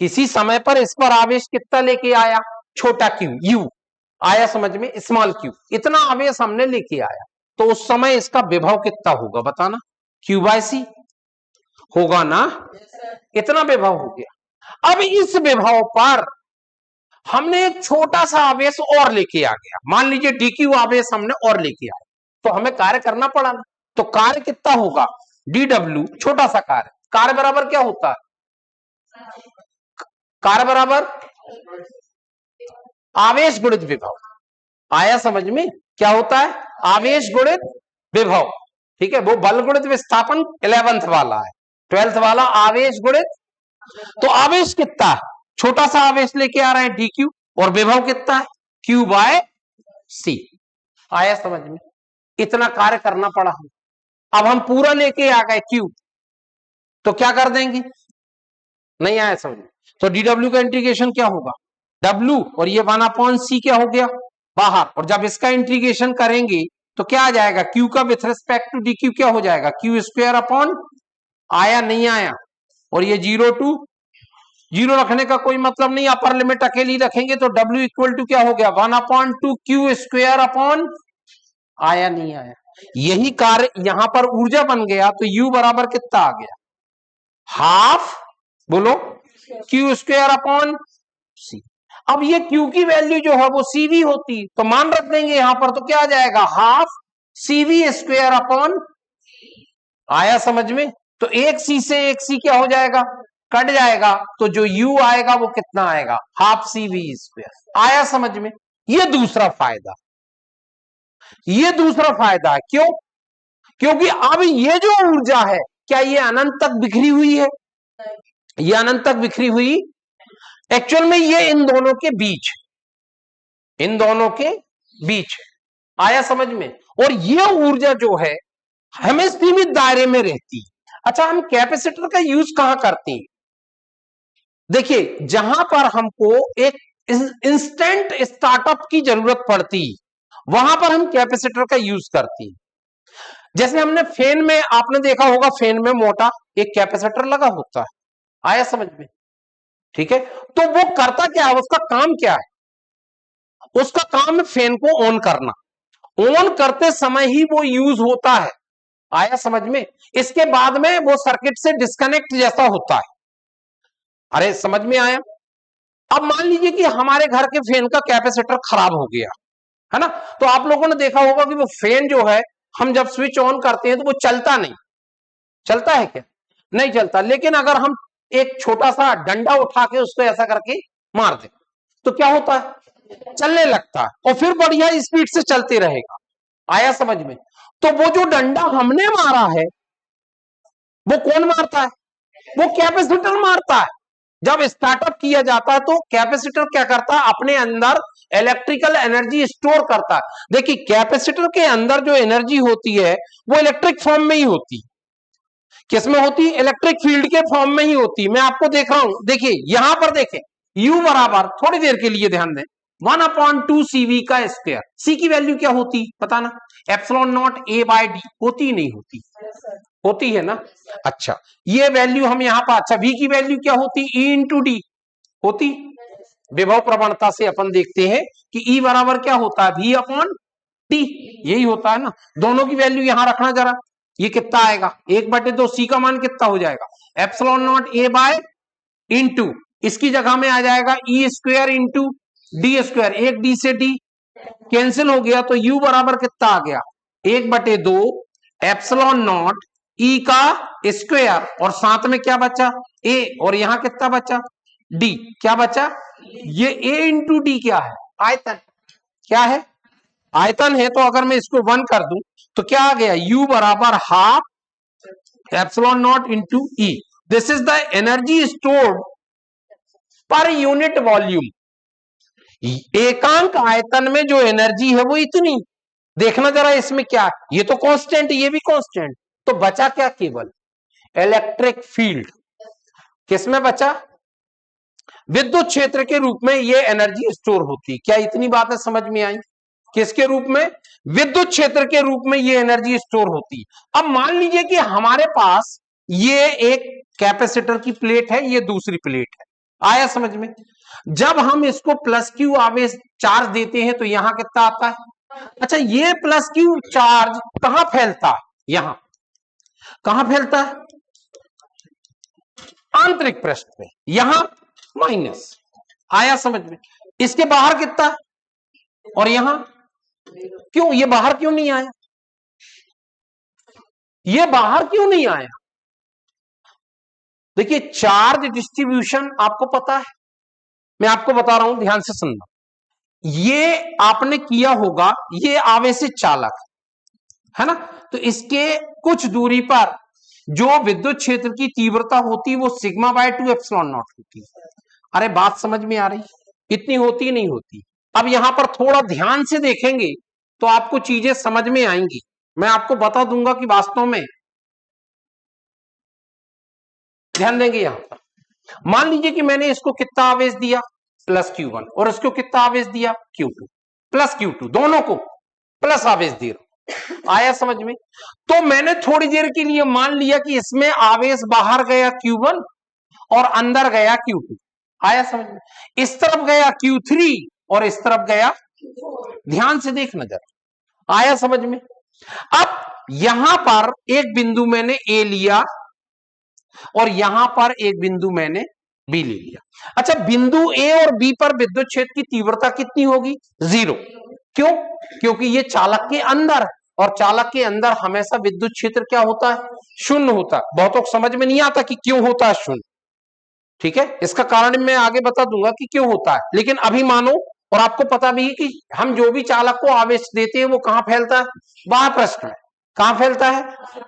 किसी समय पर इस पर आवेश कितना लेके आया? छोटा Q, U। आया समझ में? Small Q। इतना आवेश हमने लेके आया, तो उस समय इसका विभव कितना होगा बताना? Q/C होगा ना? इतना विभव हो गया। अब इस विभव पर हमने एक छोटा सा आवेश और लेके आ गया, मान लीजिए DQ आवेश हमने और लेके आया, तो हमें कार्य करना पड़ा ना। तो कार्य कितना होगा? DW, छोटा सा कार्य। कार्य बराबर क्या होता है? कार्य बराबर आवेश गुणित विभव। आया समझ में? क्या होता है? आवेश गुणित विभव। ठीक है, वो बल गुणित विस्थापन 11th वाला है, 12th वाला आवेश गुणित। तो आवेश कितना है? छोटा सा आवेश लेके आ रहे हैं DQ, और विभव कितना है? Q/C। आया समझ में? इतना कार्य करना पड़ा हम। अब हम पूरा लेके आ गए Q, तो क्या कर देंगे? नहीं आया समझ में? तो DW का इंटीग्रेशन क्या होगा? W, और ये 1/C क्या हो गया? बाहर। और जब इसका इंटीग्रेशन करेंगे तो क्या आ जाएगा? Q का विथ रिस्पेक्ट टू DQ क्या हो जाएगा? Q²। आया नहीं आया? और ये 0 to 0 रखने का कोई मतलब नहीं, अपर लिमिट अकेली रखेंगे तो W इक्वल टू क्या हो गया? 1/2 Q²। आया नहीं आया? यही कार्य यहां पर ऊर्जा बन गया, तो U बराबर कितना आ गया? हाफ, बोलो, Q²/C। अब ये Q की वैल्यू जो है वो CV होती, तो मान रख देंगे यहां पर, तो क्या आ जाएगा? Half CV²। आया समझ में? तो एक C से एक C क्या हो जाएगा? कट जाएगा, तो जो U आएगा वो कितना आएगा? Half CV²। आया समझ में? ये दूसरा फायदा, ये दूसरा फायदा है। क्यों? क्योंकि अब ये जो ऊर्जा है, क्या ये अनंत तक बिखरी हुई है? ये अनंत तक बिखरी हुई एक्चुअल में ये इन दोनों के बीच, इन दोनों के बीच। आया समझ में? और ये ऊर्जा जो है हमें सीमित दायरे में रहती है। अच्छा, हम कैपेसिटर का यूज कहां करते हैं? देखिए, जहां पर हमको एक इंस्टेंट स्टार्टअप की जरूरत पड़ती, वहां पर हम कैपेसिटर का यूज करते हैं। जैसे हमने फैन में, आपने देखा होगा फैन में मोटा एक कैपेसिटर लगा होता है। आया समझ में? ठीक है, तो वो करता क्या है? उसका काम क्या है? उसका काम है फैन को ऑन करना। ऑन करते समय ही वो यूज होता है। आया समझ में? इसके बाद में वो सर्किट से डिस्कनेक्ट जैसा होता है। अरे समझ में आया? अब मान लीजिए कि हमारे घर के फैन का कैपेसिटर खराब हो गया है ना, तो आप लोगों ने देखा होगा कि वो फैन जो है, हम जब स्विच ऑन करते हैं तो वो चलता नहीं। चलता है क्या? नहीं चलता। लेकिन अगर हम एक छोटा सा डंडा उठा के उसको ऐसा करके मार दे तो क्या होता है? चलने लगता है, और फिर बढ़िया स्पीड से चलते रहेगा। आया समझ में? तो वो जो डंडा हमने मारा है वो कौन मारता है? वो कैपेसिटर मारता है। जब स्टार्टअप किया जाता है तो कैपेसिटर क्या करता है? अपने अंदर इलेक्ट्रिकल एनर्जी स्टोर करता है। देखिए, कैपेसिटर के अंदर जो एनर्जी होती है वो इलेक्ट्रिक फॉर्म में ही होती। किसमें होती? इलेक्ट्रिक फील्ड के फॉर्म में ही होती। मैं आपको देख रहा हूं, देखिए यहां पर देखें, U बराबर, थोड़ी देर के लिए ध्यान दें, 1/2 CV का स्क्वायर। C की वैल्यू क्या होती बताना? ε0 A/D होती नहीं होती? होती है ना। अच्छा, ये वैल्यू हम यहां पर, अच्छा V की वैल्यू क्या होती? E/D होती। विभव प्रवणता से अपन देखते हैं कि E बराबर क्या होता है? V/T, यही होता है ना। दोनों की वैल्यू यहां रखना जरा, ये कितना आएगा? 1/2। C का मान कितना हो जाएगा? ε0 A/, इसकी जगह में आ जाएगा E² D²। एक D से D कैंसिल हो गया, तो U बराबर कितना आ गया? 1/2 ε0 ई का स्क्वायर और साथ में क्या बचा ए, और यहां कितना बचा डी, क्या बचा ये ए इंटू डी क्या है आयतन, क्या है आयतन है। तो अगर मैं इसको 1 कर दूं तो क्या आ गया U बराबर half epsilon not into E. This is the energy stored per unit volume. एकांक आयतन में जो एनर्जी है वो इतनी, देखना जरा इसमें क्या, ये तो कांस्टेंट ये भी कांस्टेंट, तो बचा क्या केवल इलेक्ट्रिक फील्ड। किसमें बचा विद्युत क्षेत्र के रूप में ये एनर्जी स्टोर होती। क्या इतनी बातें समझ में आई, किसके रूप में विद्युत क्षेत्र के रूप में ये एनर्जी स्टोर होती। अब मान लीजिए कि हमारे पास ये एक कैपेसिटर की प्लेट है, ये दूसरी प्लेट है, आया समझ में। जब हम इसको प्लस क्यू आवेश चार्ज देते हैं तो यहां कितना आता है। अच्छा ये प्लस क्यू चार्ज कहां फैलता है, यहां कहां फैलता है आंतरिक पृष्ठ पे, यहां माइनस, आया समझ में। इसके बाहर कितना और यहां क्यों, ये बाहर क्यों नहीं आया, ये बाहर क्यों नहीं आया। देखिए चार्ज डिस्ट्रीब्यूशन आपको पता है, मैं आपको बता रहा हूं ध्यान से सुनना। ये आपने किया होगा, ये आवेशित चालक है ना, तो इसके कुछ दूरी पर जो विद्युत क्षेत्र की तीव्रता होती है वो सिग्मा बाय 2 एप्सिलॉन नॉट होती है। अरे बात समझ में आ रही, इतनी होती नहीं होती। अब यहां पर थोड़ा ध्यान से देखेंगे तो आपको चीजें समझ में आएंगी, मैं आपको बता दूंगा कि वास्तव में ध्यान देंगे। यहां पर मान लीजिए कि मैंने इसको कितना आवेश दिया प्लस Q1 और इसको कितना आवेश दिया Q2 प्लस Q2, दोनों को प्लस आवेश दे रहा, आया समझ में। तो मैंने थोड़ी देर के लिए मान लिया कि इसमें आवेश बाहर गया Q1 और अंदर गया Q2, आया समझ में। इस तरफ गया Q3 और इस तरफ गया, ध्यान से देख नजर, आया समझ में। अब यहां पर एक बिंदु मैंने ए लिया और यहां पर एक बिंदु मैंने बी ले लिया। अच्छा बिंदु ए और बी पर विद्युत क्षेत्र की तीव्रता कितनी होगी 0, क्यों, क्योंकि ये चालक के अंदर है और चालक के अंदर हमेशा विद्युत क्षेत्र क्या होता है शून्य होता है। बहुतों को समझ में नहीं आता कि क्यों होता है शून्य, ठीक है, इसका कारण मैं आगे बता दूंगा कि क्यों होता है, लेकिन अभी मानो और आपको पता भी है कि हम जो भी चालक को आवेश देते हैं वो कहां फैलता है बाह्य पृष्ठ में, कहां फैलता है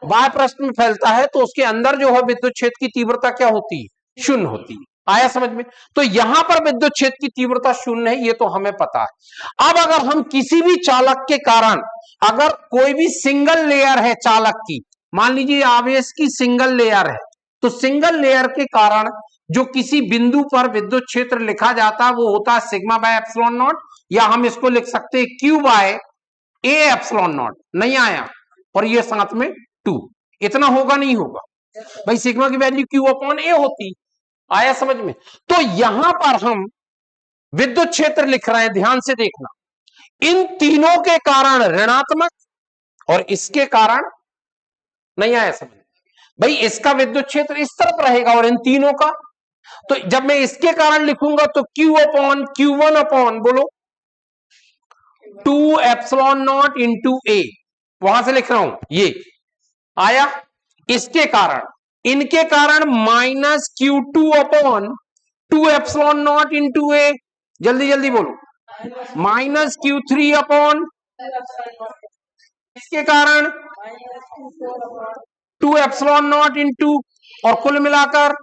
बाह्य पृष्ठ में फैलता है, तो उसके अंदर जो है विद्युत क्षेत्र की तीव्रता क्या होती है शून्य होती है, आया समझ में। तो यहां पर विद्युत क्षेत्र की तीव्रता शून्य है, ये तो हमें पता है। अब अगर हम किसी भी चालक के कारण, अगर कोई भी सिंगल लेयर है चालक की, मान लीजिए आवेश की सिंगल लेयर है, तो सिंगल लेयर के कारण जो किसी बिंदु पर विद्युत क्षेत्र लिखा जाता है वो होता है सिग्मा बाय एप्सिलॉन नॉट, या हम इसको लिख सकते हैं Q by A epsilon not, नहीं आया, और ये साथ में 2, इतना होगा नहीं होगा भाई, सिग्मा की वैल्यू क्यू अपॉन ए होती, आया समझ में। तो यहां पर हम विद्युत क्षेत्र लिख रहे हैं, ध्यान से देखना, इन तीनों के कारण ऋणात्मक और इसके कारण, नहीं आया समझ भाई, इसका विद्युत क्षेत्र इस तरफ रहेगा और इन तीनों का, तो जब मैं इसके कारण लिखूंगा तो Q अपॉन Q1 अपॉन बोलो 2 एप्सिलॉन नॉट इंटू ए, वहां से लिख रहा हूं ये आया, इसके कारण, इनके कारण minus Q2 upon 2 epsilon not into A, जल्दी जल्दी बोलो, माइनस Q3 अपॉन, इसके कारण 2 एप्सिलॉन नॉट इंटू, और कुल मिलाकर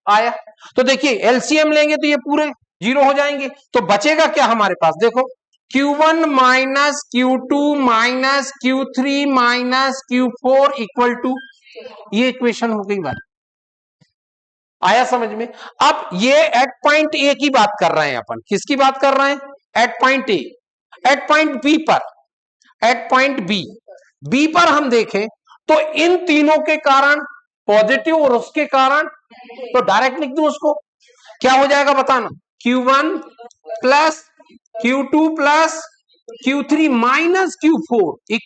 आया। तो देखिए एलसीएम लेंगे तो ये पूरे 0 हो जाएंगे, तो बचेगा क्या हमारे पास, देखो Q1 minus Q2 minus Q3 minus Q4 equal to, ये इक्वेशन हो गई बात, आया समझ में। अब ये एट पॉइंट ए की बात कर रहे हैं अपन, किसकी बात कर रहे हैं at point A. At point B पर, एट पॉइंट बी पर हम देखें तो इन तीनों के कारण पॉजिटिव और उसके कारण, तो डायरेक्ट लिख दूं उसको, क्या हो जाएगा बताना, Q1 plus Q2 plus Q3 minus Q4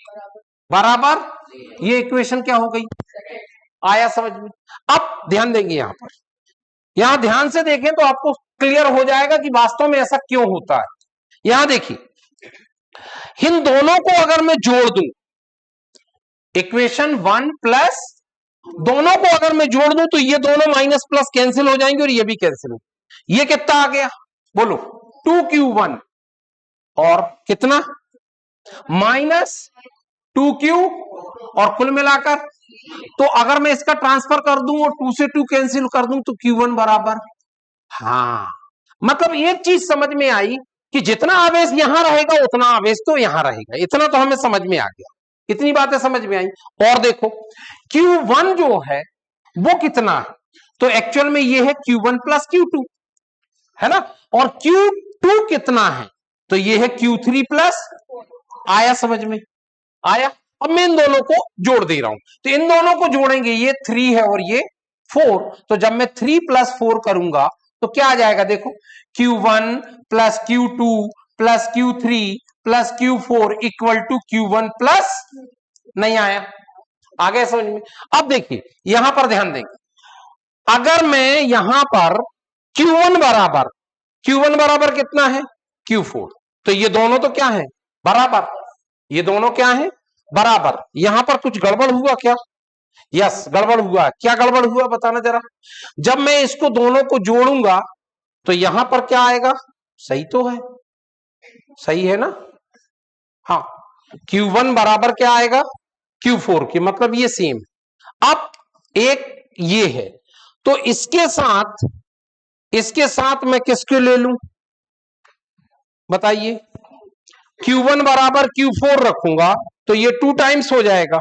बराबर, ये इक्वेशन क्या हो गई, आया समझ में। अब ध्यान देंगे यहां पर, यहां ध्यान से देखें तो आपको क्लियर हो जाएगा कि वास्तव में ऐसा क्यों होता है। यहां देखिए इन दोनों को अगर मैं जोड़ दूं, इक्वेशन 1 प्लस, दोनों को अगर मैं जोड़ दूं तो ये दोनों माइनस प्लस कैंसिल हो जाएंगे और ये भी कैंसिल हो, ये कितना आ गया बोलो 2q1 और कितना माइनस 2q और कुल मिलाकर, तो अगर मैं इसका ट्रांसफर कर दूं और 2 से 2 कैंसिल कर दूं तो q1 बराबर, हाँ मतलब एक चीज समझ में आई कि जितना आवेश यहां रहेगा उतना आवेश तो यहां रहेगा, इतना तो हमें समझ में आ गया, इतनी बातें समझ में आई। और देखो Q1 जो है वो कितना है, तो एक्चुअल में ये है Q1 प्लस Q2 है ना, और Q2 कितना है, तो ये है Q3 प्लस, आया समझ में, आया। अब मैं इन दोनों को जोड़ दे रहा हूं, तो इन दोनों को जोड़ेंगे, ये 3 है और ये 4, तो जब मैं 3 प्लस 4 करूंगा तो क्या आ जाएगा देखो, Q1 plus Q2 plus Q3 plus Q4 equal to Q1 plus, नहीं आया, आ गया समझ में। अब देखिए यहां पर ध्यान देंगे, अगर मैं यहां पर Q1 बराबर कितना है Q4, तो ये दोनों तो क्या है बराबर, ये दोनों क्या है बराबर, यहां पर कुछ गड़बड़ हुआ क्या, यस गड़बड़ हुआ, क्या गड़बड़ हुआ बताना जरा, जब मैं इसको दोनों को जोड़ूंगा तो यहां पर क्या आएगा, सही तो है, सही है ना, हाँ Q1 बराबर क्या आएगा Q4 की, मतलब ये सेम। अब एक ये है, तो इसके साथ मैं किसको ले लूं बताइए, Q1 बराबर Q4 रखूंगा तो ये 2 टाइम्स हो जाएगा,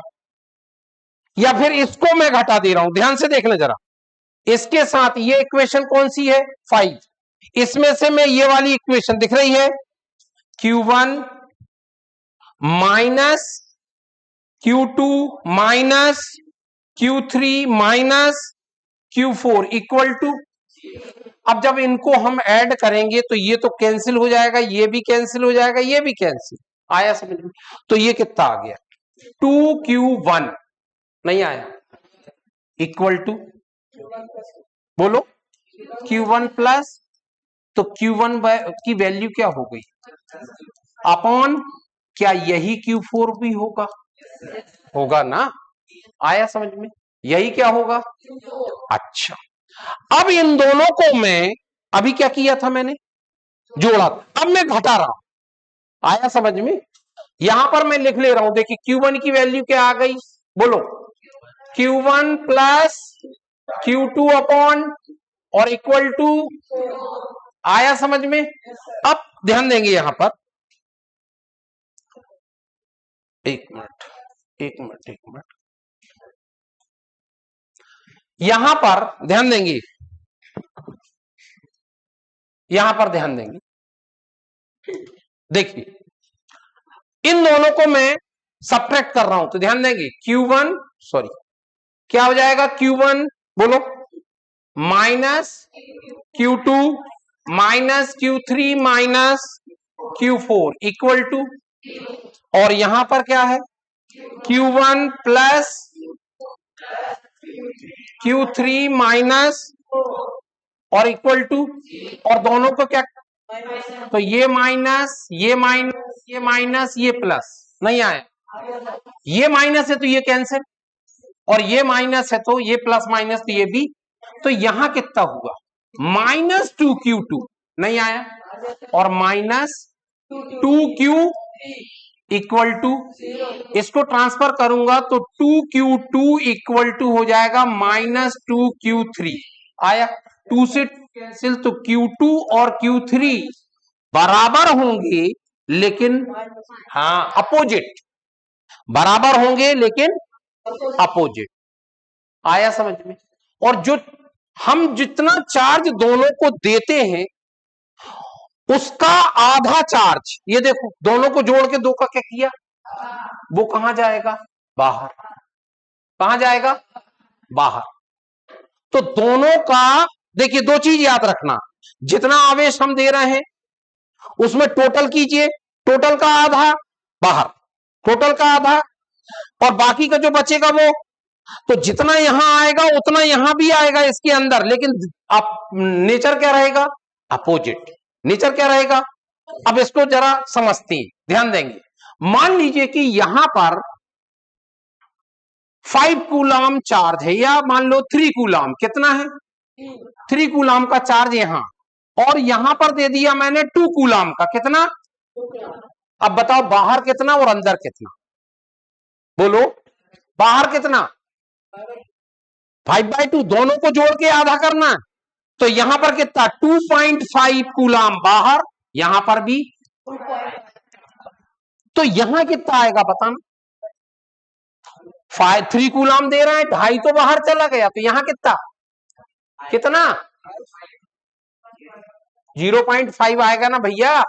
या फिर इसको मैं घटा दे रहा हूं, ध्यान से देखना जरा, इसके साथ ये इक्वेशन कौन सी है 5, इसमें से मैं ये वाली इक्वेशन दिख रही है Q1 minus Q2 minus Q3 minus Q4 equal to, अब जब इनको हम ऐड करेंगे तो ये तो कैंसिल हो जाएगा, ये भी कैंसिल हो जाएगा, ये भी कैंसिल, आया समझ में, तो ये कितना आ गया 2Q1, नहीं आया, इक्वल टू बोलो Q1 प्लस, तो Q1 की वैल्यू क्या हो गई अपॉन, क्या यही Q4 भी होगा, होगा ना, आया समझ में, यही क्या होगा, अच्छा। अब इन दोनों को मैं अभी क्या किया था मैंने जोड़ा, अब मैं घटा रहा हूं, आया समझ में, यहां पर मैं लिख ले रहा हूं, देखिए Q1 की वैल्यू क्या आ गई बोलो Q1 प्लस Q2 अपॉन और इक्वल टू, आया समझ में। अब ध्यान देंगे यहां पर, एक मिनट, यहां पर ध्यान देंगे, यहां पर ध्यान देंगे, देखिए इन दोनों को मैं सब्ट्रैक्ट कर रहा हूं, तो ध्यान देंगे Q1 सॉरी क्या हो जाएगा Q1 बोलो minus Q2 minus Q3 minus Q4 equal to, और यहां पर क्या है Q1 प्लस Q3 माइनस और इक्वल टू, और दोनों को क्या, तो ये माइनस ये माइनस ये माइनस ये प्लस, नहीं आया, ये माइनस है तो ये कैंसिल, और ये माइनस है तो ये प्लस माइनस तो ये भी, तो यहां कितना हुआ माइनस 2Q2, नहीं आया, और माइनस 2Q इक्वल टू, इसको ट्रांसफर करूंगा तो 2Q2 इक्वल टू हो जाएगा माइनस 2Q3, आया, 2 से कैंसिल, तो Q2 और Q3 बराबर होंगे लेकिन, हाँ अपोजिट, बराबर होंगे लेकिन अपोजिट, आया समझ में। और जो हम जितना चार्ज दोनों को देते हैं उसका आधा चार्ज, ये देखो दोनों को जोड़ के 2 का क्या किया, वो कहां जाएगा बाहर, कहां जाएगा बाहर, तो दोनों का देखिए 2 चीज याद रखना, जितना आवेश हम दे रहे हैं उसमें टोटल कीजिए, टोटल का आधा बाहर, टोटल का आधा, और बाकी का जो बचेगा वो, तो जितना यहां आएगा उतना यहां भी आएगा इसके अंदर, लेकिन नेचर क्या रहेगा अपोजिट, नेचर क्या रहेगा। अब इसको जरा समझते हैं, ध्यान देंगे, मान लीजिए कि यहां पर 5 कूलाम चार्ज है, या मान लो 3 कूलाम, कितना है 3 कूलाम का चार्ज यहां, और यहां पर दे दिया मैंने 2 कूलाम का, कितना। अब बताओ बाहर कितना और अंदर कितना, बोलो बाहर कितना, 5/2, दोनों को जोड़ के आधा करना। तो यहां पर कितना 2.5 कूलाम बाहर, यहां पर भी, तो यहां कितना आएगा बताना। 3 कूलाम दे रहा है, 2.5 तो बाहर चला गया, तो यहां कितना कितना 0.5 आएगा ना भैया।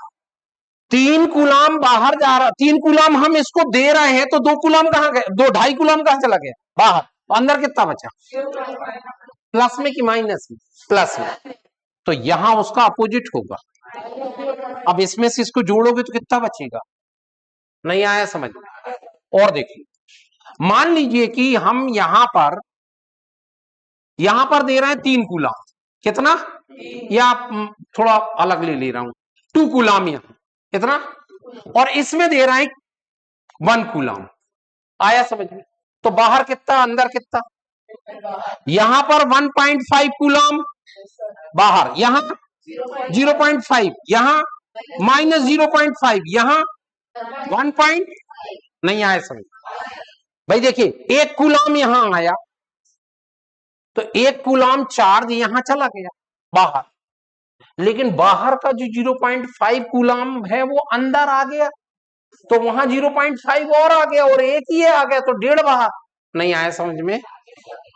3 कूलाम बाहर जा रहा, 3 कूलाम हम इसको दे रहे हैं, तो 2 कूलाम कहां गए, 2.5 कूलाम कहां चला गया बाहर, तो अंदर कितना बचा, प्लस में कि माइनस में, प्लस में। तो यहां उसका अपोजिट होगा। अब इसमें से इसको जोड़ोगे तो कितना बचेगा, नहीं आया समझ में। और देखिए मान लीजिए कि हम यहां पर दे रहे हैं 3 कूलाम, कितना, या थोड़ा अलग ले रहा हूं, 2 कूलाम यहां कितना, और इसमें दे रहा है 1 कूलाम, आया समझ में। तो बाहर कितना अंदर कितना, यहां पर 1.5 कूलाम बाहर, यहां 0.5, यहां माइनस 0.5, यहां 1. नहीं आया समझ भाई। देखिए 1 कूलाम यहां आया, तो 1 कूलाम चार्ज यहां चला गया बाहर, लेकिन बाहर का जो 0.5 कूलाम है वो अंदर आ गया, तो वहां 0.5 और आ गया, और 1 ही आ गया, तो 1.5 बाहर। नहीं आया समझ में,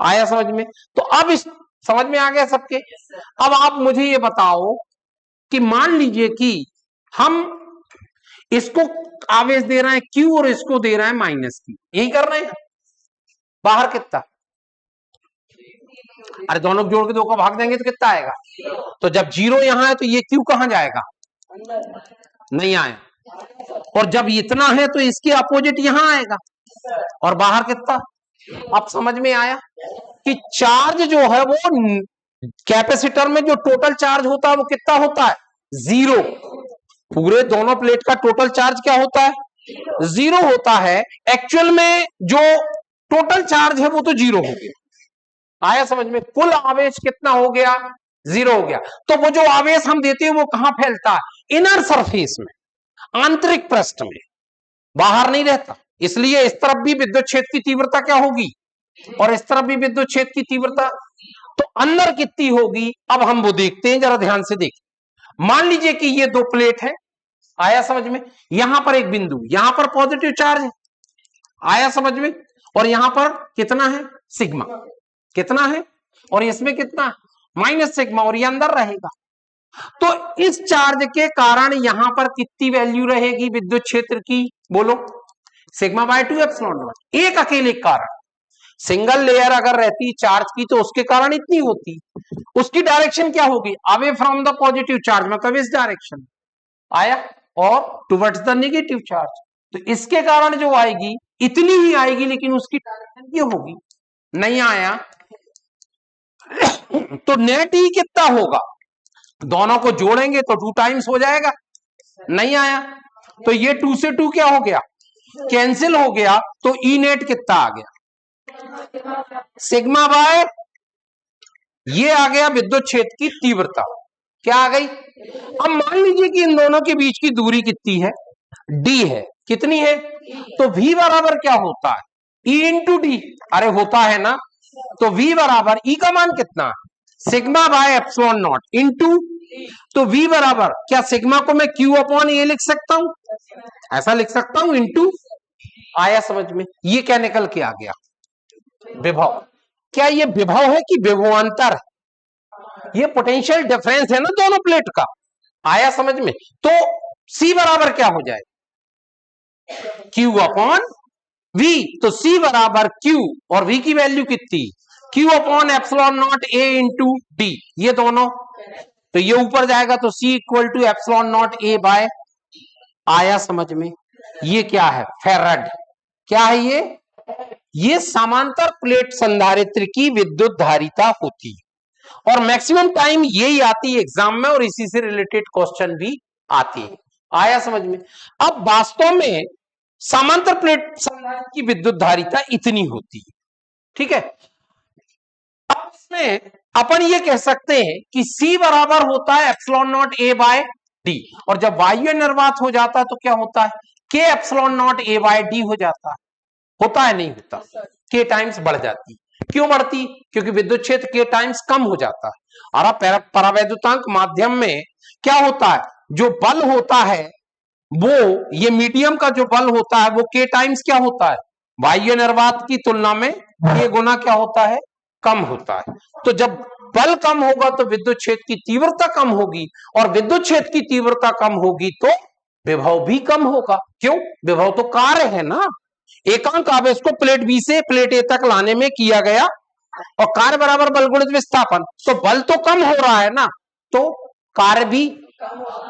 आया समझ में। तो अब इस समझ में आ गया सबके। अब आप मुझे ये बताओ कि मान लीजिए कि हम इसको आवेश दे रहे हैं Q और इसको दे रहे हैं -Q, यही कर रहे हैं। बाहर कितना, अरे दोनों जोड़ के 2 का भाग देंगे तो कितना आएगा, तो जब 0 यहां है तो ये Q कहां जाएगा, नहीं आया। और जब इतना है तो इसके अपोजिट यहां आएगा, और बाहर कितना। अब समझ में आया कि चार्ज जो है वो कैपेसिटर में जो टोटल चार्ज होता है वो कितना होता है, 0। पूरे दोनों प्लेट का टोटल चार्ज क्या होता है, 0 होता है। एक्चुअल में जो टोटल चार्ज है वो तो 0 हो गया, आया समझ में। कुल आवेश कितना हो गया, 0 हो गया। तो वो जो आवेश हम देते हैं वो कहां फैलता है, इनर सरफेस में, आंतरिक पृष्ठ में, बाहर नहीं रहता। इसलिए इस तरफ भी विद्युत क्षेत्र की तीव्रता क्या होगी, और इस तरफ भी विद्युत क्षेत्र की तीव्रता, तो अंदर कितनी होगी, अब हम वो देखते हैं, जरा ध्यान से देखिए। मान लीजिए कि ये 2 प्लेट है, आया समझ में। यहां पर एक बिंदु, यहां पर पॉजिटिव चार्ज है, आया समझ में, और यहां पर कितना है, सिग्मा, कितना है, और इसमें कितना -सिग्मा, और ये अंदर रहेगा। तो इस चार्ज के कारण यहां पर कितनी वैल्यू रहेगी विद्युत क्षेत्र की, बोलो, σ/2 ε0। एक अकेले कारण, सिंगल लेयर अगर रहती चार्ज की तो उसके कारण इतनी होती, उसकी डायरेक्शन क्या होगी, away from the positive charge, मतलब इस डायरेक्शन, आया, और टुवर्ड्स द नेगेटिव चार्ज। तो इसके कारण जो आएगी इतनी ही आएगी, लेकिन उसकी डायरेक्शन ये होगी, नहीं आया। तो नेट ही कितना होगा, दोनों को जोड़ेंगे तो 2 टाइम्स हो जाएगा, नहीं आया। तो ये 2 से 2 क्या हो गया, कैंसिल हो गया, तो ई नेट कितना आ गया, सिग्मा बाय, ये आ गया विद्युत क्षेत्र की तीव्रता, क्या आ गई। अब मान लीजिए कि इन दोनों के बीच की दूरी कितनी है, d है, कितनी है, तो v बराबर क्या होता है, E इंटू डी, अरे होता है ना। तो v बराबर E का मान कितना, σ/ε0 इंटू, तो v बराबर क्या, सिग्मा को मैं Q/A लिख सकता हूं, ऐसा लिख सकता हूं, इंटू, आया समझ में। ये क्या निकल के आ गया, विभव। क्या ये विभव है कि विभवांतर, ये पोटेंशियल डिफरेंस है ना दोनों प्लेट का, आया समझ में। तो C बराबर क्या हो जाए, Q/V, तो C बराबर Q, और V की वैल्यू कितनी, Q/ε0 A इंटू डी, ये दोनों, तो ये ऊपर जाएगा, तो C = ε0 A बाय, आया समझ में। ये क्या है, फेराड, क्या है ये समांतर प्लेट संधारित्र की विद्युत धारिता होती है, और मैक्सिमम टाइम यही आती है एग्जाम में, और इसी से रिलेटेड क्वेश्चन भी आती है, आया समझ में। अब वास्तव में समांतर प्लेट संधारित्र की विद्युत धारिता इतनी होती है, ठीक है। अब इसमें अपन ये कह सकते हैं कि C बराबर होता है epsilon not A by D, और जब वायु निर्वात हो जाता है तो क्या होता है, K epsilon not A by D हो जाता है। होता है नहीं होता, K टाइम्स बढ़ जाती। क्यों बढ़ती, क्योंकि विद्युत क्षेत्र K टाइम्स कम हो जाता है। और परावैद्युतांक माध्यम में क्या होता है, जो बल होता है वो, ये मीडियम का जो बल होता है वो K टाइम्स क्या होता है, बाह्य निर्वात की तुलना में K गुना क्या होता है, कम होता है। तो जब बल कम होगा तो विद्युत क्षेत्र की तीव्रता कम होगी, और विद्युत क्षेत्र की तीव्रता कम होगी तो विभव भी कम होगा। क्यों, विभव तो कार्य है ना, एकांक आवेश को प्लेट बी से प्लेट ए तक लाने में किया गया, और कार्य बराबर बल गुणित विस्थापन, तो बल तो कम हो रहा है ना, तो कार्य भी,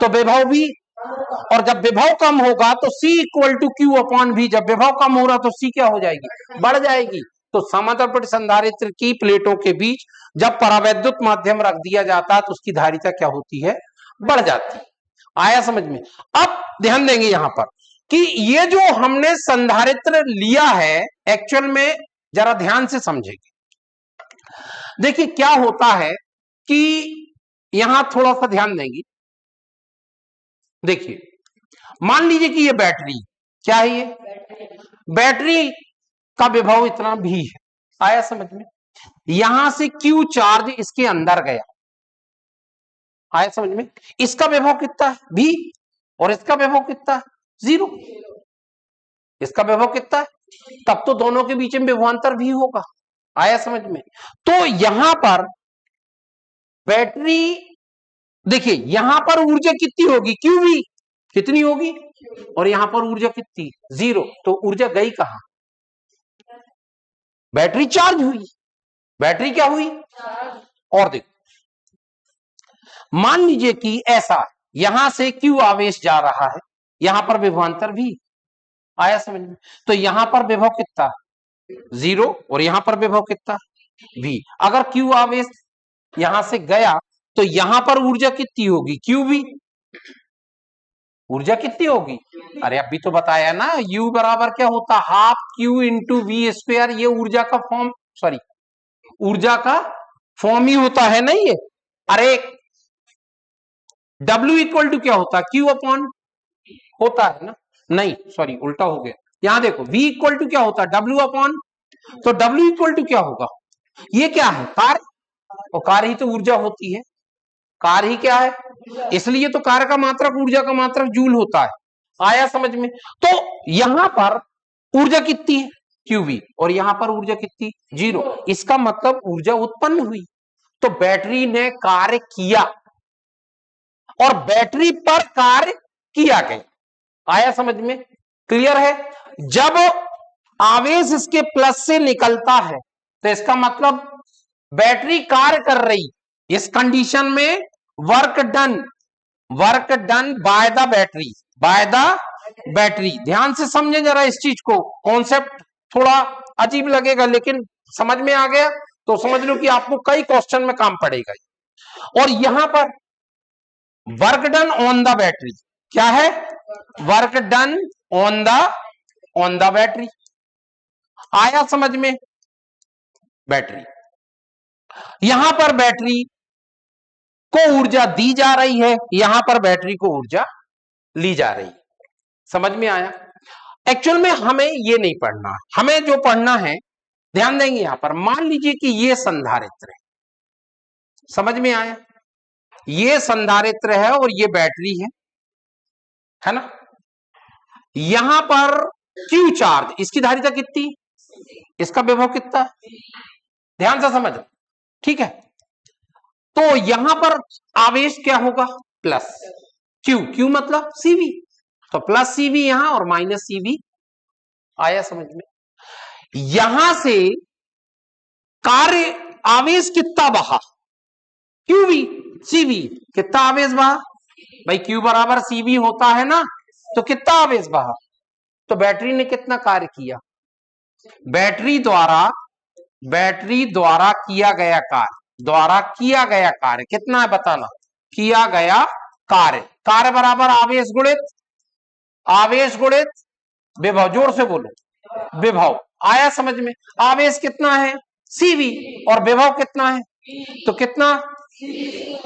तो विभव भी। और जब विभव कम होगा तो C equal to Q upon V, जब विभव कम हो रहा तो C क्या हो जाएगी, बढ़ जाएगी। तो समांतर संधारित्र की प्लेटों के बीच जब परावैद्युत माध्यम रख दिया जाता है तो उसकी धारिता क्या होती है, बढ़ जाती है। आया समझ में। अब ध्यान देंगे यहां पर कि ये जो हमने संधारित्र लिया है एक्चुअल में, जरा ध्यान से समझेंगे। देखिए क्या होता है कि यहां थोड़ा सा ध्यान देंगे। देखिए मान लीजिए कि ये बैटरी, क्या है ये बैटरी का विभव इतना भी है। आया समझ में। यहां से Q चार्ज इसके अंदर गया, आया समझ में। इसका विभव कितना है V, और इसका विभव कितना है 0। इसका विभव कितना है, तब तो दोनों के बीच में विभवांतर भी होगा। आया समझ में। तो यहां पर बैटरी, देखिए यहां पर ऊर्जा कितनी होगी, QV कितनी होगी, और यहां पर ऊर्जा कितनी 0। तो ऊर्जा गई कहां, बैटरी चार्ज हुई, बैटरी क्या हुई। और देखो मान लीजिए कि ऐसा यहां से Q आवेश जा रहा है, यहां पर विभवांतर भी। आया समझ में। तो यहां पर विभव कितना 0, और यहां पर विभव कितना V। अगर Q आवेश यहां से गया तो यहां पर ऊर्जा कितनी होगी, QV। ऊर्जा कितनी होगी, अरे अभी तो बताया ना, U बराबर क्या होता, half Q into V square. ये ऊर्जा का फॉर्म, सॉरी ऊर्जा का फॉर्म ही होता है ना ये। अरे W इक्वल टू क्या होता, Q अपॉन होता है ना, नहीं सॉरी उल्टा हो गया। यहां देखो V इक्वल टू क्या होता, W अपॉन, तो W इक्वल टू क्या होगा, ये क्या है कार्य, और कार्य ही तो ऊर्जा होती है, कार्य ही क्या है, इसलिए तो कार्य का मात्रक ऊर्जा का मात्रक जूल होता है। आया समझ में। तो यहां पर ऊर्जा कितनी है QV, और यहां पर ऊर्जा कितनी 0। इसका मतलब ऊर्जा उत्पन्न हुई। तो बैटरी ने कार्य किया, और बैटरी पर कार्य किया गया। आया समझ में, क्लियर है। जब आवेश इसके प्लस से निकलता है तो इसका मतलब बैटरी कार्य कर रही, इस कंडीशन में work done by the battery, by the battery. ध्यान से समझे जरा इस चीज को, कॉन्सेप्ट थोड़ा अजीब लगेगा लेकिन समझ में आ गया तो समझ लो कि आपको कई क्वेश्चन में काम पड़ेगा। और यहां पर work done on the battery, क्या है, work done on the battery. आया समझ में। बैटरी, यहां पर बैटरी को ऊर्जा दी जा रही है, यहां पर बैटरी को ऊर्जा ली जा रही है। समझ में आया। एक्चुअल में हमें ये नहीं पढ़ना, हमें जो पढ़ना है ध्यान देंगे यहां पर। मान लीजिए कि ये संधारित्र है, समझ में आया, ये संधारित्र है और ये बैटरी है ना। यहां पर Q चार्ज, इसकी धारिता कितनी, इसका विभव कितना, ध्यान से समझ, ठीक है। तो यहां पर आवेश क्या होगा, प्लस Q मतलब CV, तो प्लस CV यहां और माइनस CV। आया समझ में। यहां से कार्य आवेश कितना बहा, QV CV, कितना आवेश बहा भाई, Q बराबर CV होता है ना, तो कितना आवेश बहा, तो बैटरी ने कितना कार्य किया, बैटरी द्वारा किया गया कार्य कितना है बताना, किया गया कार्य बराबर आवेश गुणित विभव, जोर से बोलो विभव। आया समझ में? आवेश कितना है? CV, और विभव कितना है? तो कितना?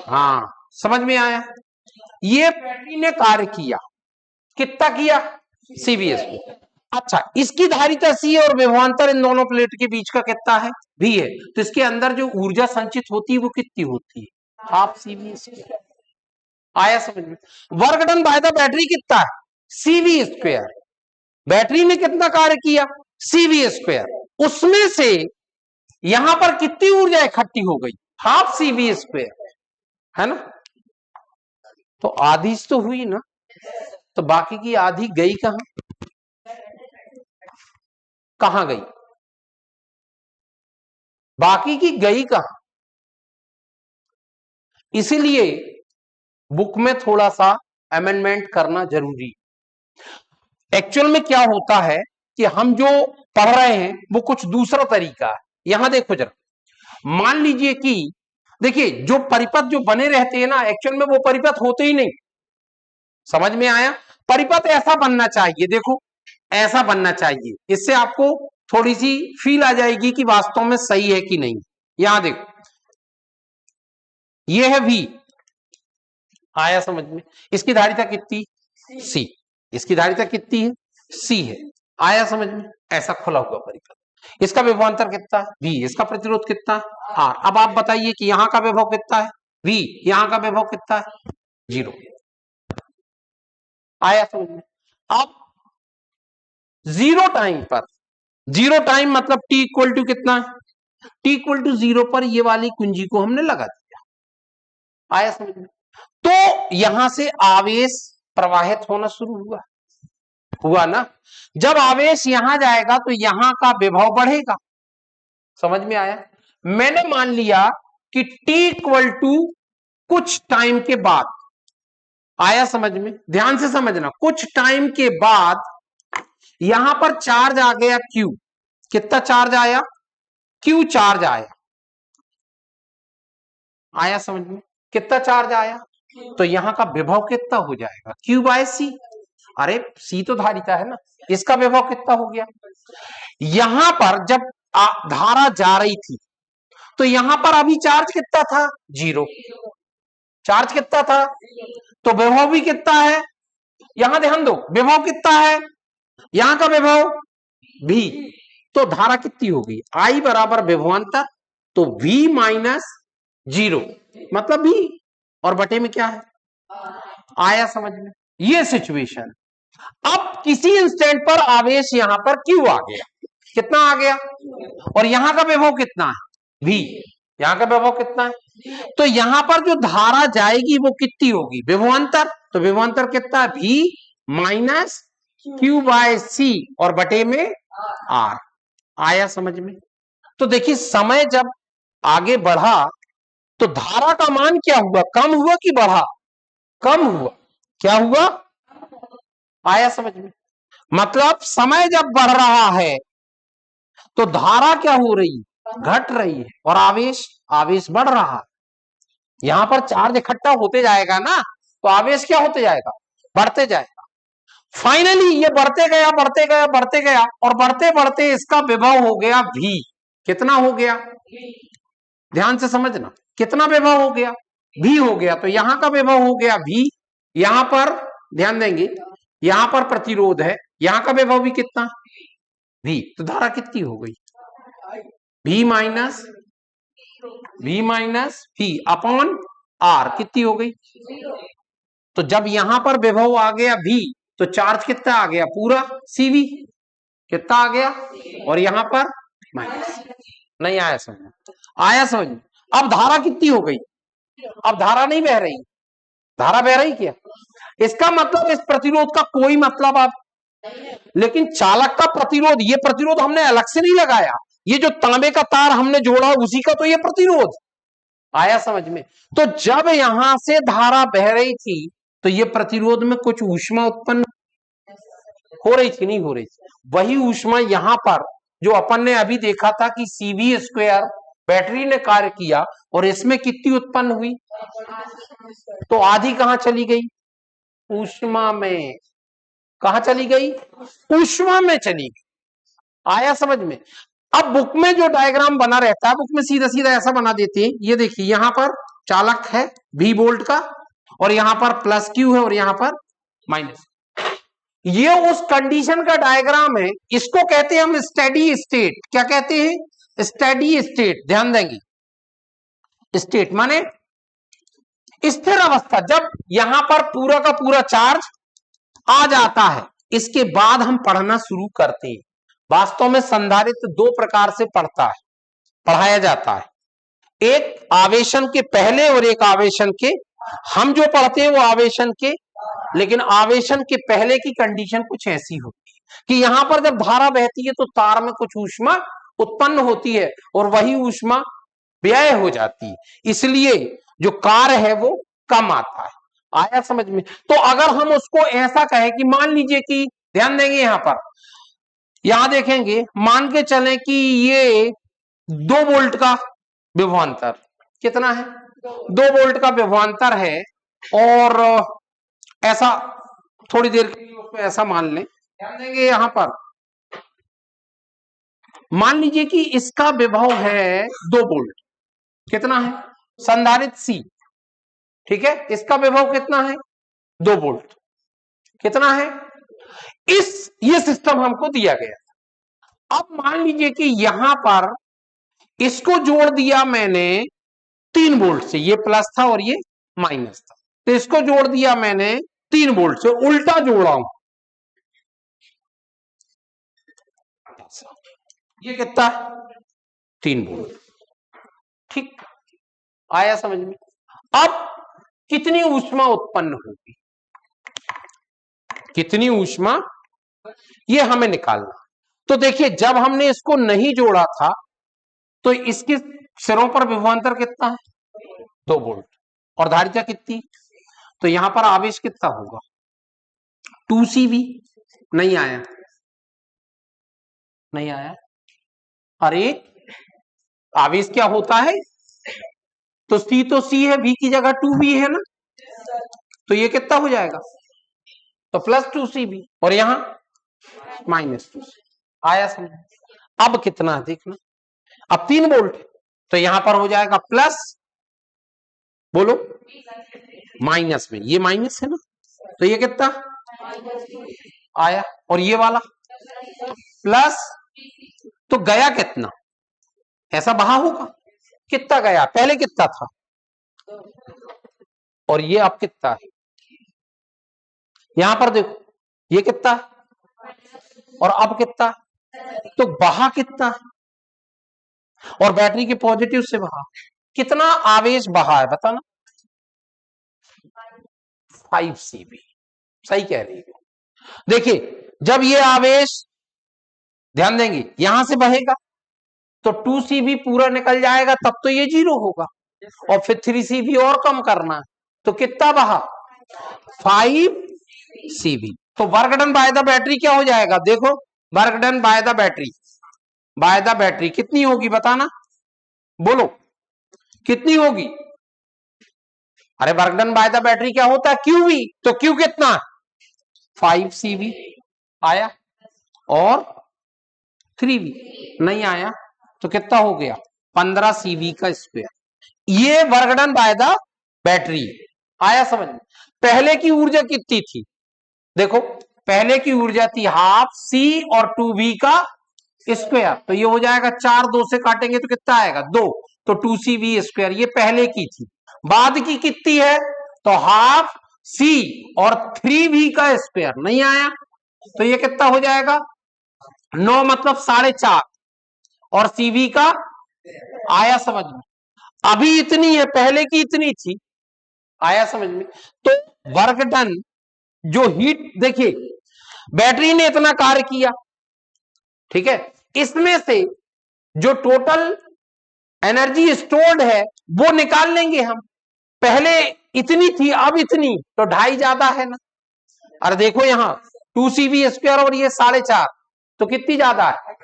हाँ, समझ में आया? ये बैटरी ने कार्य किया, कितना किया? CV²। अच्छा, इसकी धारिता C और विभवांतर इन दोनों प्लेट के बीच का कितना है? V है। तो इसके अंदर जो ऊर्जा संचित होती है वो कितनी होती है? Half CV²। आया समझ में? Work done by the battery कितना है? CV²। बैटरी ने कितना कार्य किया? CV²। उसमें से यहां पर कितनी ऊर्जा इकट्ठी हो गई? हाफ CV², है ना? तो आधी तो हुई ना, तो बाकी की आधी गई कहां? कहां गई? बाकी की गई कहां? इसीलिए बुक में थोड़ा सा अमेंडमेंट करना जरूरी। एक्चुअल में क्या होता है कि हम जो पढ़ रहे हैं वो कुछ दूसरा तरीका है। यहां देखो जरा, मान लीजिए कि देखिए जो परिपथ जो बने रहते हैं ना, एक्चुअल में वो परिपथ होते ही नहीं। समझ में आया? परिपथ ऐसा बनना चाहिए, देखो ऐसा बनना चाहिए, इससे आपको थोड़ी सी फील आ जाएगी कि वास्तव में सही है कि नहीं। यहां देखो, ये है V, आया समझ में? इसकी धारिता कितनी? C। इसकी धारिता कितनी है? C है। आया समझ में? ऐसा खुला हुआ परिपथ। इसका विभवांतर कितना है? V। इसका प्रतिरोध कितना है? R। अब आप बताइए कि यहां का विभव कितना है? V। यहां का विभव कितना है? 0। आया समझ में? अब 0 टाइम पर, 0 टाइम मतलब T इक्वल टू कितना है? T इक्वल टू 0 पर ये वाली कुंजी को हमने लगा दिया। आया समझ में? तो यहां से आवेश प्रवाहित होना शुरू हुआ, हुआ ना? जब आवेश यहां जाएगा तो यहां का विभव बढ़ेगा। समझ में आया? मैंने मान लिया कि T इक्वल टू कुछ टाइम के बाद, आया समझ में? ध्यान से समझना, कुछ टाइम के बाद यहां पर चार्ज आ गया Q। कितना चार्ज आया? Q चार्ज आया। आया समझ में? कितना चार्ज आया? तो यहां का विभव कितना हो जाएगा? Q/C। अरे C तो धारिता है ना, इसका विभव कितना हो गया? यहां पर जब धारा जा रही थी तो यहां पर अभी चार्ज कितना था? 0। चार्ज कितना था? तो विभव भी कितना है? यहां ध्यान दो, विभव कितना है? यहां का विभव V। तो धारा कितनी होगी? I बराबर विभवांतर, तो V माइनस 0 मतलब V, और बटे में क्या है? आया समझ में? ये सिचुएशन। अब किसी इंस्टेंट पर आवेश यहां पर Q आ गया। कितना आ गया? और यहां का विभव कितना है? V। यहां का विभव कितना है? तो यहां पर जो धारा जाएगी वो कितनी होगी? विभवांतर। तो विभवांतर कितना है? V माइनस Q/C, और बटे में R। आया समझ में? तो देखिए, समय जब आगे बढ़ा तो धारा का मान क्या हुआ? कम हुआ कि बढ़ा? कम हुआ। क्या हुआ? आया समझ में? मतलब समय जब बढ़ रहा है तो धारा क्या हो रही है? घट रही है, और आवेश, आवेश बढ़ रहा है। यहां पर चार्ज इकट्ठा होते जाएगा ना, तो आवेश क्या होते जाएगा? बढ़ते जाएगा। फाइनली ये बढ़ते गया, बढ़ते गया, बढ़ते गया, और बढ़ते बढ़ते इसका विभव हो गया V। कितना हो गया? ध्यान से समझना, कितना विभव हो गया? V हो गया। तो यहां का विभव हो गया V। यहां पर ध्यान देंगे, यहां पर प्रतिरोध है, यहां का विभव भी कितना? V। तो धारा कितनी हो गई? V minus V upon R। कितनी हो गई? तो जब यहां पर विभव आ गया V, तो चार्ज कितना आ गया? पूरा CV। कितना आ गया? और यहां पर माइनस। नहीं आया समझ? आया समझ? अब धारा कितनी हो गई? अब धारा नहीं बह रही। धारा बह रही क्या? इसका मतलब इस प्रतिरोध का कोई मतलब आप, लेकिन चालक का प्रतिरोध, ये प्रतिरोध हमने अलग से नहीं लगाया, ये जो तांबे का तार हमने जोड़ा उसी का तो ये प्रतिरोध। आया समझ में? तो जब यहां से धारा बह रही थी तो ये प्रतिरोध में कुछ ऊष्मा उत्पन्न हो रही थी, नहीं हो रही थी? वही ऊष्मा यहां पर जो अपन ने अभी देखा था कि CV² बैटरी ने कार्य किया, और इसमें कितनी उत्पन्न हुई? तो आधी कहां चली गई? ऊष्मा में। कहां चली गई? ऊष्मा में चली गई। आया समझ में? अब बुक में जो डायग्राम बना रहता है, बुक में सीधा सीधा ऐसा बना देते हैं, ये देखिए यहां पर चालक है V वोल्ट का, और यहां पर प्लस Q है और यहां पर माइनस। ये उस कंडीशन का डायग्राम है, इसको कहते हैं हम स्टेडी स्टेट। क्या कहते हैं? Steady state. ध्यान देंगे, स्टेट माने स्थिर अवस्था। जब यहां पर पूरा का पूरा चार्ज आ जाता है, इसके बाद हम पढ़ना शुरू करते हैं। वास्तव में संधारित्र दो प्रकार से पढ़ाया जाता है, एक आवेशन के पहले और एक आवेशन के। हम जो पढ़ते हैं वो आवेशन के, लेकिन आवेशन के पहले की कंडीशन कुछ ऐसी होती है कि यहां पर जब धारा बहती है तो तार में कुछ ऊष्मा उत्पन्न होती है और वही ऊष्मा व्यय हो जाती है, इसलिए जो कार्य है वो कम आता है। आया समझ में? तो अगर हम उसको ऐसा कहें कि मान लीजिए कि, ध्यान देंगे यहां पर, यहां देखेंगे, मान के चलें कि ये 2 वोल्ट का विभवांतर, कितना है? 2 वोल्ट का विभवांतर है, और ऐसा थोड़ी देर के लिए उसको ऐसा मान लें। ध्यान देंगे यहां पर, मान लीजिए कि इसका विभव है 2 वोल्ट, कितना है? संधारित्र C, ठीक है, इसका विभव कितना है? 2 वोल्ट, कितना है? ये सिस्टम हमको दिया गया। अब मान लीजिए कि यहां पर इसको जोड़ दिया मैंने 3 वोल्ट से, ये प्लस था और ये माइनस था, तो इसको जोड़ दिया मैंने 3 वोल्ट से, उल्टा जोड़ा हूं। ये कितना? 3 वोल्ट। ठीक, आया समझ में? अब कितनी ऊष्मा उत्पन्न होगी, कितनी ऊष्मा, ये हमें निकालना। तो देखिए, जब हमने इसको नहीं जोड़ा था तो इसके सिरों पर विभवांतर कितना है? 2 वोल्ट, और धारिता कितनी? तो यहां पर आवेश कितना होगा? 2CV। नहीं आया, नहीं आया। अरे आवेश क्या होता है? तो C है, V की जगह 2V है ना, तो ये कितना हो जाएगा? तो प्लस 2CV, और यहां माइनस 2CV। आया समझ? अब कितना है देखना, अब 3 वोल्ट, तो यहां पर हो जाएगा प्लस, बोलो, माइनस में, ये माइनस है ना, तो ये कितना आया, और ये वाला प्लस, तो गया कितना? ऐसा बहा होगा, कितना गया? पहले कितना था, और ये अब कितना है? यहां पर देखो, ये कितना है और अब कितना, तो बहा कितना, और बैटरी के पॉजिटिव से बहा कितना आवेश बहा है बताना? 5CV। सही कह रही हो। देखिए, जब ये आवेश, ध्यान देंगे, यहां से बहेगा तो 2CV पूरा निकल जाएगा, तब तो ये 0 होगा, और फिर 3CV और कम करना है, तो कितना बहा? 5CV। तो work done by the battery क्या हो जाएगा? देखो, work done by the battery कितनी होगी बताना, बोलो कितनी होगी? अरे work done by the battery क्या होता है? QV। तो Q कितना? 5CV। आया, और 3V नहीं आया, तो कितना हो गया? 15CV का स्क्वायर। ये work done by the battery. आया समझ में? पहले की ऊर्जा कितनी थी? देखो, पहले की ऊर्जा थी हाफ C और 2V का स्क्वायर, तो ये हो जाएगा 4, 2 से काटेंगे तो कितना आएगा? 2, तो 2CV स्क्वायर, ये पहले की थी। बाद की कितनी है? तो हाफ C और 3V का स्क्वायर। नहीं आया, तो ये कितना हो जाएगा? 9 मतलब 4.5, और CV का, आया समझ में? अभी इतनी है, पहले की इतनी थी। आया समझ में? तो वर्क डन, जो हीट, देखिए बैटरी ने इतना कार्य किया, ठीक है, इसमें से जो टोटल एनर्जी स्टोर्ड है वो निकाल लेंगे हम। पहले इतनी थी, अब इतनी, तो 2.5 ज्यादा है ना। अरे देखो यहां 2CV स्क्वायर और ये 4.5, तो कितनी ज्यादा है?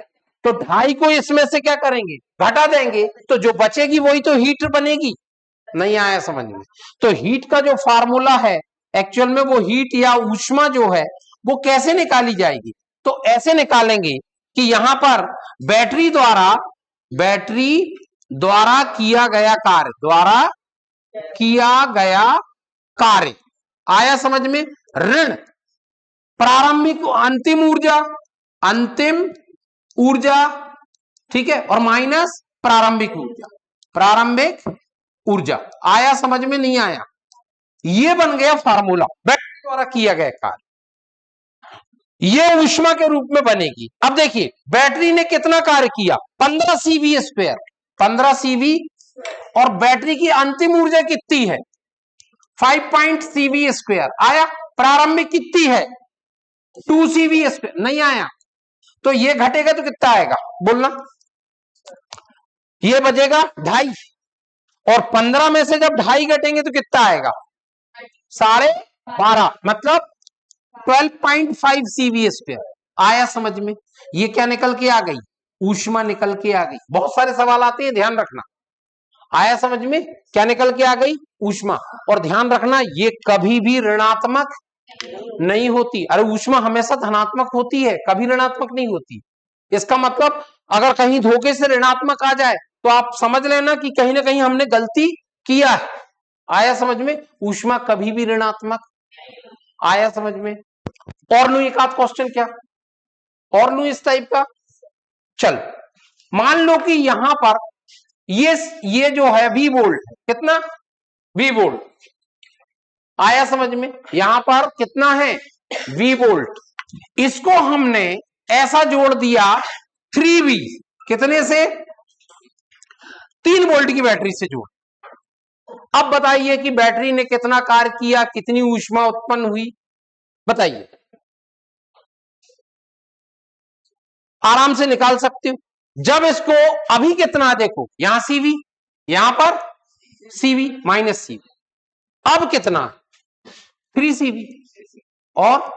तो 2.5 को इसमें से क्या करेंगे? घटा देंगे, तो जो बचेगी वही तो हीट बनेगी। नहीं आया समझ में? तो हीट का जो फार्मूला है, एक्चुअल में वो हीट या ऊष्मा जो है वो कैसे निकाली जाएगी? तो ऐसे निकालेंगे कि यहां पर बैटरी द्वारा किया गया कार्य आया समझ में। ऋण प्रारंभिक अंतिम ऊर्जा ठीक है, और माइनस प्रारंभिक ऊर्जा आया समझ में, नहीं आया? ये बन गया फार्मूला, बैटरी द्वारा किया गया कार्य, ये ऊष्मा के रूप में बनेगी। अब देखिए बैटरी ने कितना कार्य किया, 15 CV स्क्वायर, 15 CV, और बैटरी की अंतिम ऊर्जा कितनी है 5 CV स्क्वायर। आया? प्रारंभिक कितनी है 2 CV स्क्वायर, नहीं आया। तो ये घटेगा तो कितना आएगा बोलना, ये बचेगा 2.5, और 15 में से जब 2.5 घटेंगे तो कितना आएगा 12.5, मतलब 12.5 CV स्क्वायर। आया समझ में? ये क्या निकल के आ गई, ऊष्मा निकल के आ गई। बहुत सारे सवाल आते हैं, ध्यान रखना। आया समझ में? क्या निकल के आ गई, ऊष्मा। और ध्यान रखना ये कभी भी ऋणात्मक नहीं होती। अरे ऊष्मा हमेशा धनात्मक होती है, कभी ऋणात्मक नहीं होती। इसका मतलब अगर कहीं धोखे से ऋणात्मक आ जाए तो आप समझ लेना कि कहीं ना कहीं हमने गलती किया है। आया समझ में? ऊष्मा कभी भी ऋणात्मक। आया समझ में? और लू एक आध क्वेश्चन, क्या और लू इस टाइप का। चल मान लो कि यहां पर ये जो है V वोल्ट, कितना V वोल्ट। आया समझ में? यहां पर कितना है V वोल्ट, इसको हमने ऐसा जोड़ दिया 3V, कितने से 3 वोल्ट की बैटरी से जोड़। अब बताइए कि बैटरी ने कितना कार्य किया, कितनी ऊष्मा उत्पन्न हुई, बताइए। आराम से निकाल सकते हो। जब इसको अभी कितना, देखो यहां CV, यहां पर CV माइनस CV, अब कितना 3 CV, और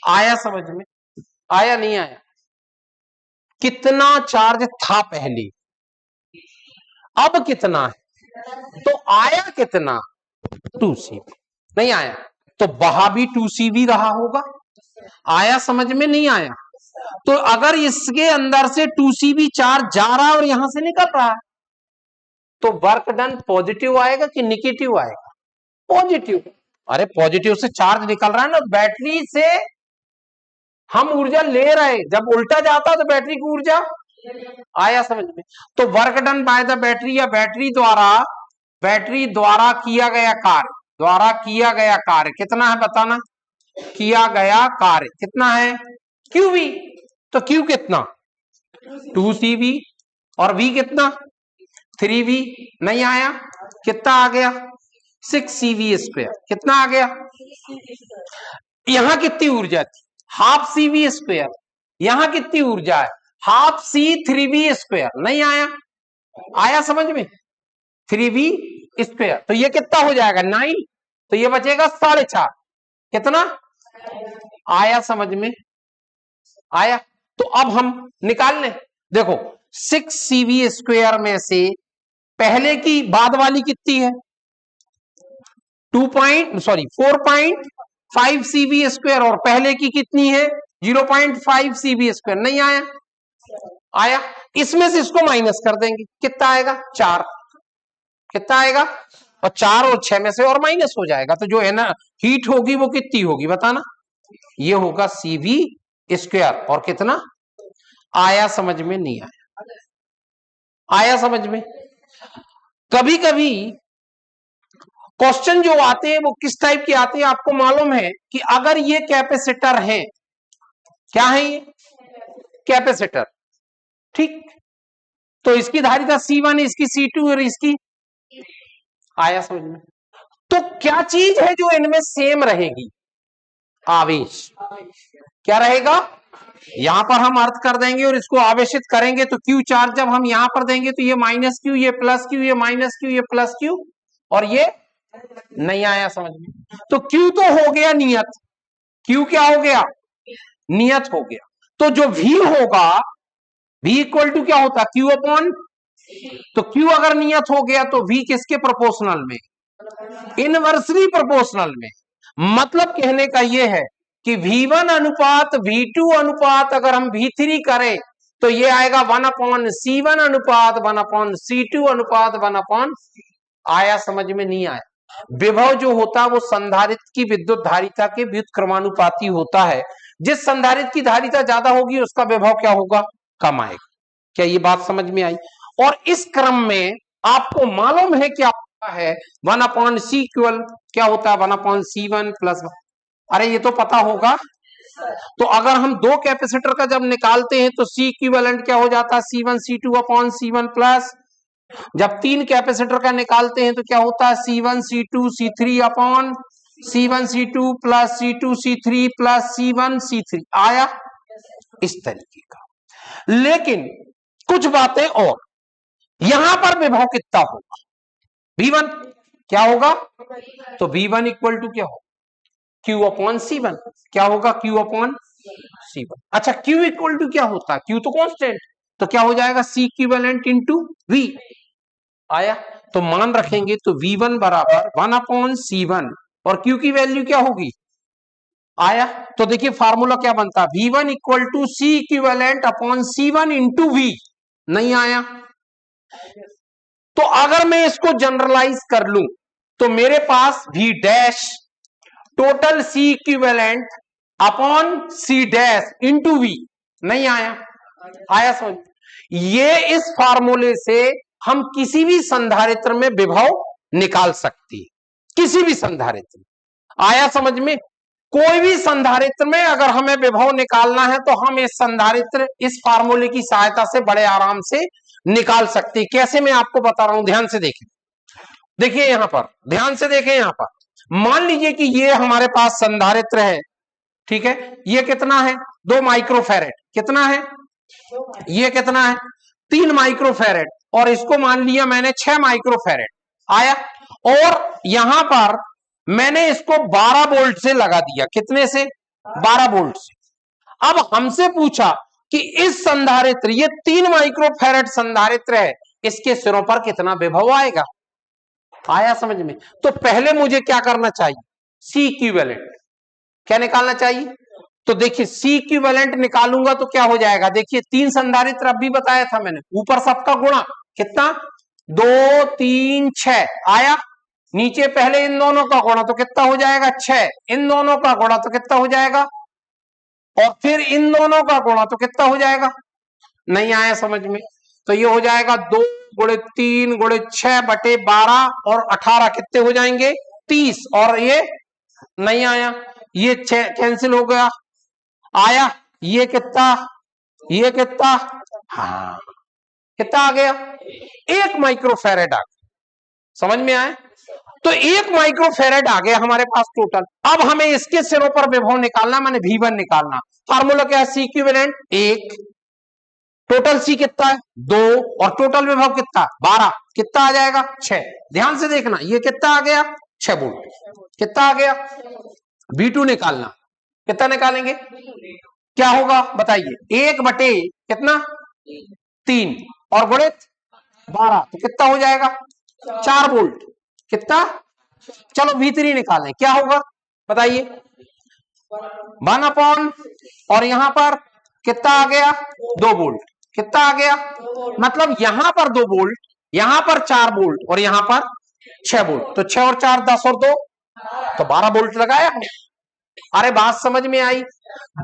आया समझ में? आया नहीं आया? कितना चार्ज था पहले, अब कितना है, तो आया कितना 2 CV, नहीं आया? तो वहां भी 2 CV रहा होगा। आया समझ में? नहीं आया? तो अगर इसके अंदर से 2 CV चार्ज जा रहा है और यहां से निकल रहा है तो वर्क डन पॉजिटिव आएगा कि निगेटिव आएगा? पॉजिटिव। अरे पॉजिटिव से चार्ज निकल रहा है ना, बैटरी से हम ऊर्जा ले रहे, जब उल्टा जाता तो बैटरी की ऊर्जा। आया समझ में? तो work done by the battery या बैटरी द्वारा किया गया कार्य कितना है बताना। किया गया कार्य कितना है QV, तो Q कितना 2 CV, और V कितना 3V, नहीं आया? कितना आ गया 6 CV स्क्वायर, कितना आ गया? यहां कितनी ऊर्जा थी हाफ CV स्क्वायर, यहां कितनी ऊर्जा है हाफ C3V स्क्वायर, नहीं आया? आया समझ में? 3V स्क्वायर, तो ये कितना हो जाएगा 9, तो ये बचेगा 4.5, कितना? आया समझ में? आया? तो अब हम निकाल लें, देखो 6 CV स्क्वायर में से पहले की बाद वाली कितनी है 4.5 CV स्क्वायर, और पहले की कितनी है 0.5 CV स्क्वायर, नहीं आया? आया? इसमें से इसको माइनस कर देंगे, कितना आएगा 4, कितना आएगा, और 4 और 6 में से और माइनस हो जाएगा, तो जो है ना हीट होगी वो कितनी होगी बताना, ये होगा CV स्क्वायर, और कितना? आया समझ में? नहीं आया? आया समझ में? कभी कभी क्वेश्चन जो आते हैं वो किस टाइप के आते हैं आपको मालूम है कि अगर ये कैपेसिटर है, क्या है ये कैपेसिटर, ठीक, तो इसकी धारिता C1 है, इसकी C2 और इसकी। आया समझ में? तो क्या चीज है जो इनमें सेम रहेगी, आवेश। क्या रहेगा, यहां पर हम अर्थ कर देंगे और इसको आवेशित करेंगे, तो Q चार्ज जब हम यहां पर देंगे तो ये माइनस Q, ये प्लस Q, ये माइनस Q, ये प्लस Q, और ये नहीं आया समझ में? तो Q तो हो गया नियत, Q क्या हो गया नियत हो गया, तो जो V होगा V इक्वल टू क्या होता Q अपॉन, तो Q अगर नियत हो गया तो V किसके प्रोपोर्शनल में, इनवर्सली प्रोपोर्शनल में। मतलब कहने का यह है कि V1 अनुपात V2 अनुपात अगर हम V3 करें तो ये आएगा 1/C1 अनुपात 1/C2 अनुपात 1/, आया समझ में? नहीं आया? विभव जो होता है वो संधारित्र की विद्युत धारिता के व्युत्क्रमानुपाती होता है। जिस संधारित्र की धारिता ज्यादा होगी उसका विभव क्या होगा? कम आएगा। क्या ये बात समझ में आई? और इस क्रम में आपको मालूम है क्या होता है? 1/C क्या होता है? 1/C1 प्लस, अरे ये तो पता होगा। तो अगर हम दो कैपेसिटर का जब निकालते हैं तो C इक्विवेलेंट क्या हो जाता है? C1C2/C1 प्लस, जब तीन कैपेसिटर का निकालते हैं तो क्या होता है? C1C2C3/C1C2 plus C2C3 plus C1C3, आया? इस तरीके का। लेकिन कुछ बातें और, यहां पर विभव कितना होगा? V1 क्या होगा? तो V1 इक्वल टू क्या होगा? Q/C1। क्या होगा? Q/C1। अच्छा, Q इक्वल टू क्या होता है? Q तो कांस्टेंट, तो क्या हो जाएगा? C इक्विवेलेंट इंटू V, आया? तो मान रखेंगे तो V1 बराबर 1/C1 और Q की वैल्यू क्या होगी? आया? तो देखिए फार्मूला क्या बनता है? V1 equal to C equivalent upon C1 into V, नहीं आया? तो अगर मैं इसको जनरलाइज कर लूं तो मेरे पास V dash total C equivalent upon C dash into V, नहीं आया? आया समझ? ये इस फार्मूले से हम किसी भी संधारित्र में विभव निकाल सकते हैं, किसी भी संधारित्र में। आया समझ में? कोई भी संधारित्र में अगर हमें विभव निकालना है तो हम इस संधारित्र, इस फार्मूले की सहायता से बड़े आराम से निकाल सकते हैं। कैसे? मैं आपको बता रहा हूं, ध्यान से देखें। देखिए यहां पर, ध्यान से देखें। यहां पर मान लीजिए कि ये हमारे पास संधारित्र है, ठीक है? ये कितना है? 2 माइक्रोफैरेड। कितना है? ये कितना है? 3 माइक्रोफैरेड। और इसको मान लिया मैंने 6 माइक्रोफैरेड, आया? और यहां पर मैंने इसको 12 वोल्ट से लगा दिया। कितने से? 12 वोल्ट से। अब हमसे पूछा कि इस संधारित्र, ये 3 माइक्रोफैरेड संधारित्र है, इसके सिरों पर कितना विभव आएगा? आया समझ में? तो पहले मुझे क्या करना चाहिए? C equivalent. क्या निकालना चाहिए? तो देखिए C इक्विवेलेंट निकालूंगा तो क्या हो जाएगा? देखिए 3 संधारित्र अभी बताया था मैंने, ऊपर सबका गुणा कितना? 2 3 6, आया? नीचे पहले इन दोनों का गुणा तो कितना हो जाएगा? 6, इन दोनों का गुणा तो कितना हो जाएगा? और फिर इन दोनों का गुणा तो कितना हो जाएगा? नहीं आया समझ में? तो ये हो जाएगा 2 × 3 × 6/12 और 18 कितने हो जाएंगे? 30। और ये नहीं आया, ये 6 कैंसिल हो गया। आया? ये कितना? ये कितना? हाँ, कितना आ गया? 1 माइक्रोफैरेड आ गया। समझ में आया? तो 1 माइक्रोफैरेड आ गया हमारे पास टोटल। अब हमें इसके सिरों पर विभव निकालना, मैंने V1 निकालना। फार्मूला क्या है? C इक्विवेलेंट 1, टोटल C कितना है? 2, और टोटल विभव कितना? 12। कितना आ जाएगा? 6। ध्यान से देखना, ये कितना आ गया? 6 वोल्ट। कितना आ गया? V2 निकालना। कितना निकालेंगे? क्या होगा बताइए? 1 बटे कितना? 3 और गुणित 12, तो कितना हो जाएगा? 4 वोल्ट। कितना? चलो V3 निकालें, क्या होगा बताइए? 1/, और यहां पर कितना आ गया? 2 वोल्ट। कितना आ गया? मतलब यहां पर 2 वोल्ट, यहां पर 4 वोल्ट और यहां पर 6 वोल्ट। तो 6 और 4 10 और 2 तो 12 वोल्ट लगाया। अरे बात समझ में आई?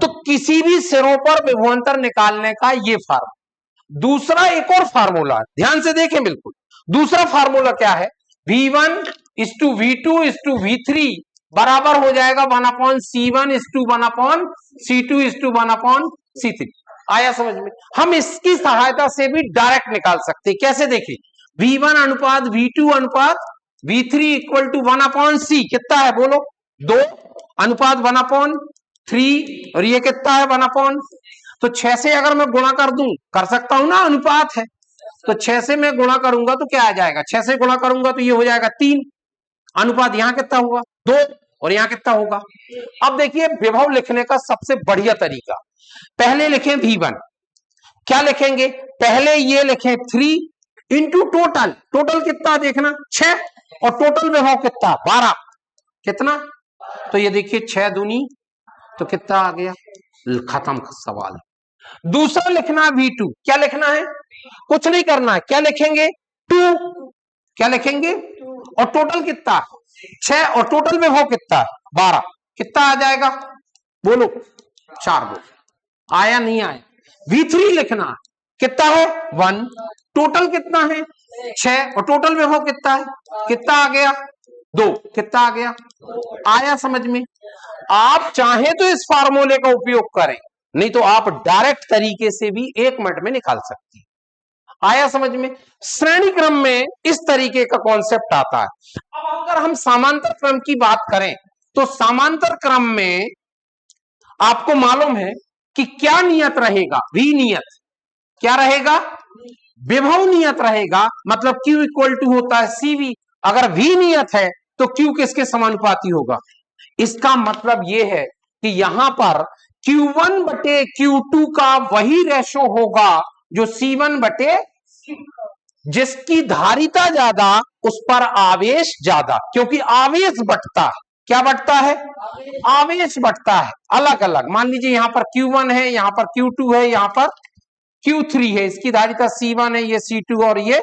तो किसी भी सिरों पर विभवांतर निकालने का ये फार्मूला। दूसरा एक और फार्मूला, ध्यान से देखें बिल्कुल। दूसरा फार्मूला क्या है? V1:V2:V3 बराबर हो जाएगा 1/C1:1/C2:1/C3। आया समझ में? हम इसकी सहायता से भी डायरेक्ट निकाल सकते हैं। कैसे देखें? V1 अनुपात V2 अनुपात V3 इक्वल टू 1/C। कितना है बोलो? 2 अनुपात 1/3, और ये कितना है? 1/, तो 6 से अगर मैं गुणा कर दूं, कर सकता हूं ना, अनुपात है। तो 6 से मैं गुणा करूंगा तो क्या आ जाएगा? 6 से गुणा करूंगा तो ये हो जाएगा 3। अनुपात यहां कितना हुआ? 2, और यहां कितना होगा? अब देखिए विभव लिखने का सबसे बढ़िया तरीका, पहले लिखें V1। क्या लिखेंगे? पहले ये लिखें 3 इंटू टोटल। टोटल कितना देखना? 6, और टोटल विभव कितना? 12। कितना? तो ये देखिए 6 दूनी तो कितना आ गया, खत्म सवाल। दूसरा लिखना V2, क्या लिखना है, कुछ नहीं करना है, क्या लिखेंगे 2, क्या लिखेंगे, और टोटल कितना 6, और टोटल में वो कितना 12, कितना आ जाएगा बोलो 4, बोलो आया नहीं आया। V3 लिखना, कितना है 1, टोटल कितना है 6, और टोटल में वो कितना है, कितना आ गया 2, कितना आ गया, आया समझ में। आप चाहे तो इस फार्मूले का उपयोग करें, नहीं तो आप डायरेक्ट तरीके से भी 1 मिनट में निकाल सकती हैं। आया समझ में। श्रेणी क्रम में इस तरीके का कॉन्सेप्ट आता है। अब अगर हम समांतर क्रम की बात करें तो समांतर क्रम में आपको मालूम है कि क्या नियत रहेगा, वी नियत, क्या रहेगा, विभव नियत रहेगा, मतलब Q इक्वल टू होता है CV। अगर V नियत है तो Q किसके समानुपाती होगा, इसका मतलब यह है कि यहां पर Q1 बटे Q2 का वही रेशो होगा जो C1 बटे, जिसकी धारिता ज्यादा उस पर आवेश ज्यादा, क्योंकि आवेश बढ़ता है, क्या बढ़ता है, आवेश बढ़ता है। अलग अलग मान लीजिए यहां पर Q1 है, यहां पर Q2 है, यहां पर Q3 है, इसकी धारिता C1 है, ये C2 और ये,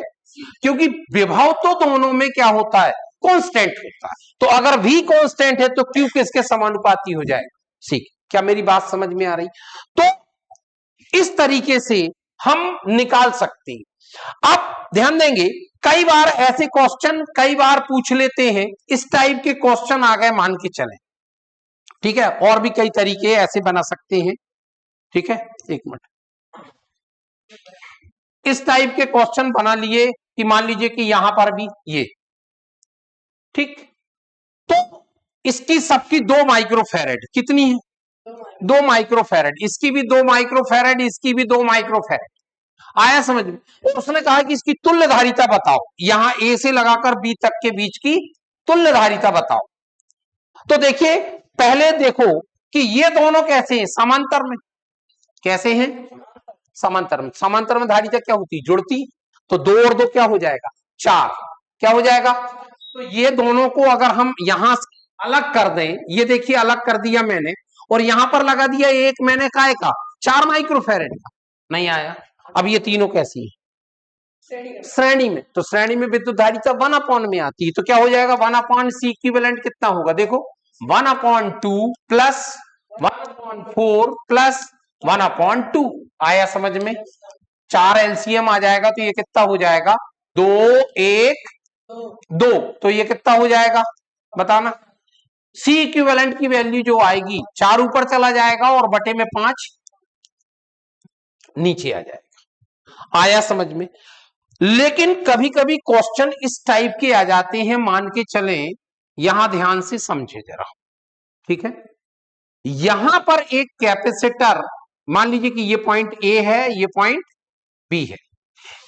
क्योंकि विभव तो दोनों में क्या होता है, कांस्टेंट होता है। तो अगर V कांस्टेंट है तो Q किसके समानुपाती हो जाएगा, ठीक। क्या मेरी बात समझ में आ रही, तो इस तरीके से हम निकाल सकते हैं। अब ध्यान देंगे, कई बार ऐसे क्वेश्चन कई बार पूछ लेते हैं, इस टाइप के क्वेश्चन आ गए मान के चलें, ठीक है, और भी कई तरीके ऐसे बना सकते हैं, ठीक है, एक मिनट, इस टाइप के क्वेश्चन बना लिए कि मान लीजिए कि यहां पर भी ये, ठीक, तो इसकी सबकी 2 माइक्रोफैरेड, कितनी है 2 माइक्रोफैरेड, इसकी भी 2 माइक्रोफैरेड, इसकी भी 2 माइक्रोफैरेड, आया समझ में। और उसने कहा कि इसकी तुल्य धारिता बताओ, यहां ए से लगाकर बी तक के बीच की तुल्य धारिता बताओ। तो देखिए पहले देखो कि ये दोनों कैसे हैं, समांतर में, कैसे हैं, समांतर में। समांतर में धारिता क्या होती है, जुड़ती, तो 2 और 2 क्या हो जाएगा 4, क्या हो जाएगा। तो ये दोनों को अगर हम यहां अलग कर दें, ये देखिए अलग कर दिया मैंने, और यहां पर लगा दिया एक मैंने काय का 4 माइक्रोफैरेड का, नहीं आया। अब ये तीनों कैसी है, श्रेणी में, तो श्रेणी में विद्युत धारिता 1/, में आती है, तो क्या हो जाएगा 1/C इक्विवेलेंट कितना होगा, देखो 1/2 प्लस 1/4 प्लस 1/2, आया समझ में। 4 LCM आ जाएगा तो ये कितना हो जाएगा 2 1 2, तो ये कितना हो जाएगा बताना। C इक्विवेलेंट की वैल्यू जो आएगी 4 ऊपर चला जाएगा और बटे में 5 नीचे आ जाएगा, आया समझ में। लेकिन कभी कभी क्वेश्चन इस टाइप के आ जाते हैं, मान के चलें, यहां ध्यान से समझे जरा, ठीक है। यहां पर एक कैपेसिटर, मान लीजिए कि ये पॉइंट ए है, ये पॉइंट बी है,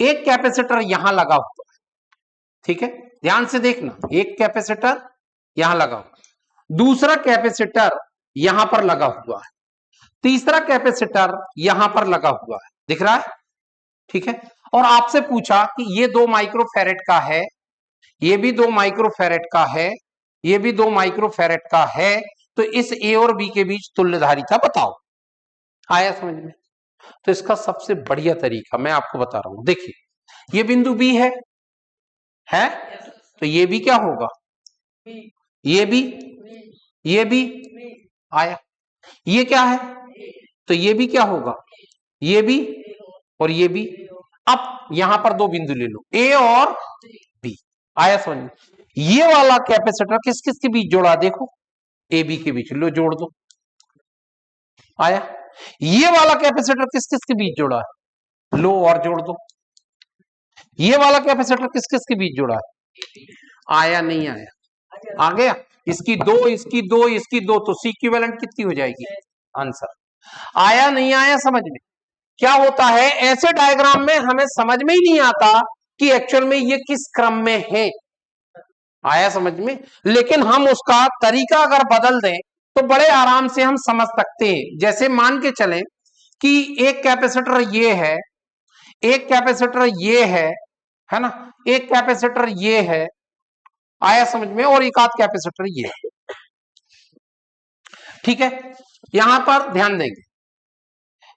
एक कैपेसिटर यहां लगा हुआ है, ठीक है, ध्यान से देखना, एक कैपेसिटर यहां लगा हुआ है, दूसरा कैपेसिटर यहां पर लगा हुआ है, तीसरा कैपेसिटर यहां पर लगा हुआ है, दिख रहा है, ठीक है। और आपसे पूछा कि ये 2 माइक्रोफैरेड का है, ये भी 2 माइक्रोफैरेड का है, ये भी 2 माइक्रोफैरेड का है, तो इस ए और बी के बीच तुल्य धारिता बताओ, आया समझ में। तो इसका सबसे बढ़िया तरीका मैं आपको बता रहा हूं, देखिए ये बिंदु बी है, तो ये भी क्या होगा, ये भी आया, ये क्या है, तो ये भी क्या होगा, ये भी और ये भी। अब यहां पर 2 बिंदु ले लो, ए और बी, आया समझ में। ये वाला कैपेसिटर किस किस के बीच जोड़ा, देखो ए बी के बीच, लो जोड़ दो, आया। ये वाला कैपेसिटर किस किस के बीच जोड़ा है, लो और जोड़ दो। ये वाला कैपेसिटर किस किस के बीच जोड़ा है, आया नहीं आया, आ गया, इसकी 2 इसकी 2 इसकी 2, तो सी इक्विवेलेंट कितनी हो जाएगी, आंसर। आया नहीं आया समझ में। क्या होता है ऐसे डायग्राम में हमें समझ में ही नहीं आता कि एक्चुअल में ये किस क्रम में है, आया समझ में। लेकिन हम उसका तरीका अगर बदल दें तो बड़े आराम से हम समझ सकते हैं। जैसे मान के चलें कि एक कैपेसिटर ये है, एक कैपेसिटर ये है ना, एक कैपेसिटर ये है, आया समझ में, और एक आध कैपेसिटर ये है, ठीक है। यहां पर ध्यान देंगे,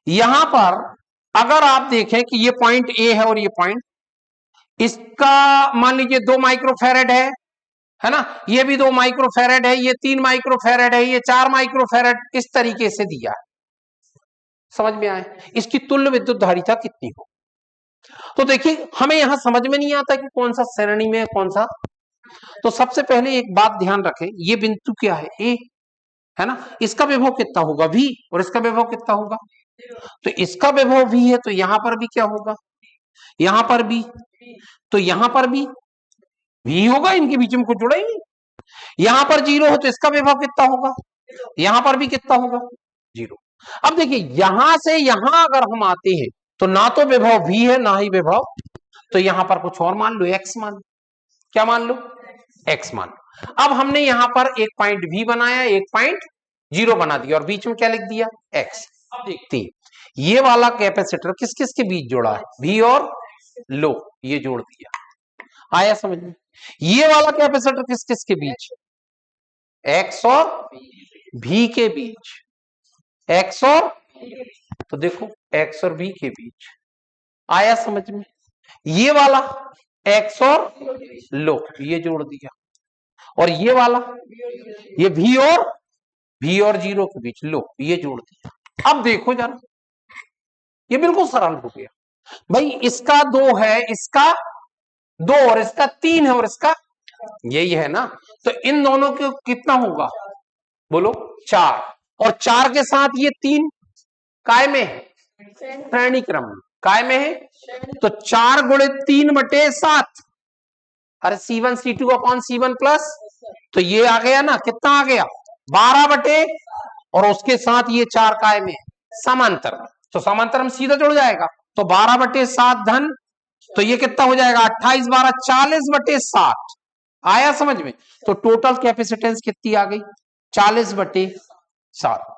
यहां पर अगर आप देखें कि ये पॉइंट ए है और ये पॉइंट, इसका मान लीजिए 2 माइक्रोफेरेड है ना, ये भी 2 माइक्रोफेरेड है, ये 3 माइक्रोफेरेड है, ये 4 माइक्रोफेरेड, इस तरीके से दिया है। समझ में आए? इसकी तुल्य विद्युत धारिता कितनी हो? तो देखिए हमें यहां समझ में नहीं आता कि कौन सा श्रेणी में है कौन सा। तो सबसे पहले एक बात ध्यान रखें, ये बिंदु क्या है? ए है ना, इसका विभव कितना होगा? वी, और इसका विभव कितना होगा? तो इसका विभव वी है, तो यहां पर भी क्या होगा? यहां पर भी, तो यहां पर भी वी होगा, इनके बीच में कुछ जुड़ा ही नहीं। यहां पर 0 है तो इसका विभव कितना होगा? यहां पर भी कितना होगा? 0। अब देखिए यहां से यहां अगर हम आते हैं तो ना तो विभव वी है ना ही विभव, तो यहां पर कुछ और मान लो, एक्स मान लो। क्या मान लो? एक्स मान लो। अब हमने यहां पर एक पॉइंट वी बनाया, एक पॉइंट 0 बना दिया, और बीच में क्या लिख दिया? एक्स। अब देखते हैं ये वाला कैपेसिटर किस किस के बीच जोड़ा है? वी और लो, ये जोड़ दिया। आया समझ में? ये वाला कैपेसिटर किस किस के बीच? एक्स और भी के बीच। एक्स और, तो देखो एक्स और भी के बीच। आया समझ में? ये वाला एक्स और लो, ये जोड़ दिया, और ये वाला ये भी और 0 के बीच, लो, ये जोड़ दिया। अब देखो जरा, ये बिल्कुल सरल हो गया भाई। इसका 2 है, इसका 2, और इसका 3 है, और इसका यही है ना, तो इन दोनों के कितना होगा? बोलो 4, और 4 के साथ ये 3 काय में है? श्रेणी क्रम में। काय में है? तो 4 गुणित 3/7, अरे C1 C2 upon C1 plus, तो ये आ गया ना, कितना आ गया? 12 और उसके साथ ये 4 काय में समांतर, तो समांतर हम सीधा जुड़ जाएगा, तो 12/7 धन, तो ये कितना हो जाएगा? 28 12 40/7। आया समझ में? तो टोटल कैपेसिटेंस कितनी आ गई? 40/7।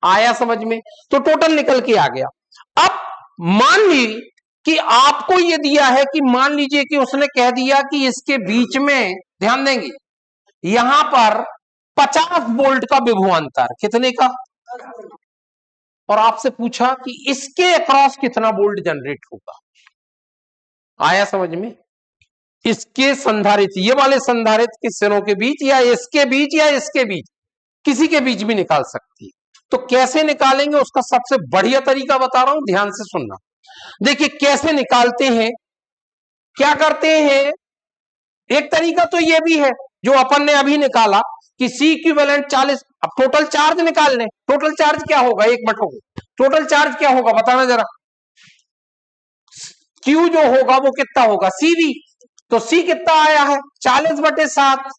आया समझ में? तो टोटल निकल के आ गया। अब मान ली कि आपको ये दिया है कि मान लीजिए कि उसने कह दिया कि इसके बीच में, ध्यान देंगे, यहां पर 50 वोल्ट का विभवांतर, कितने का? और आपसे पूछा कि इसके अक्रॉस कितना वोल्ट जनरेट होगा। आया समझ में? इसके संधारित्र, ये वाले संधारित्र के सिरों के बीच, या इसके बीच, या इसके बीच, किसी के बीच भी निकाल सकती है। तो कैसे निकालेंगे उसका सबसे बढ़िया तरीका बता रहा हूं, ध्यान से सुनना। देखिए कैसे निकालते हैं, क्या करते हैं। एक तरीका तो ये भी है जो अपन ने अभी निकाला कि C इक्विवेलेंट 40। अब टोटल चार्ज निकाल लें। टोटल चार्ज क्या होगा? 1/2। टोटल चार्ज क्या होगा बताना जरा। Q जो होगा वो कितना होगा? CV। तो C कितना आया है? 40/7,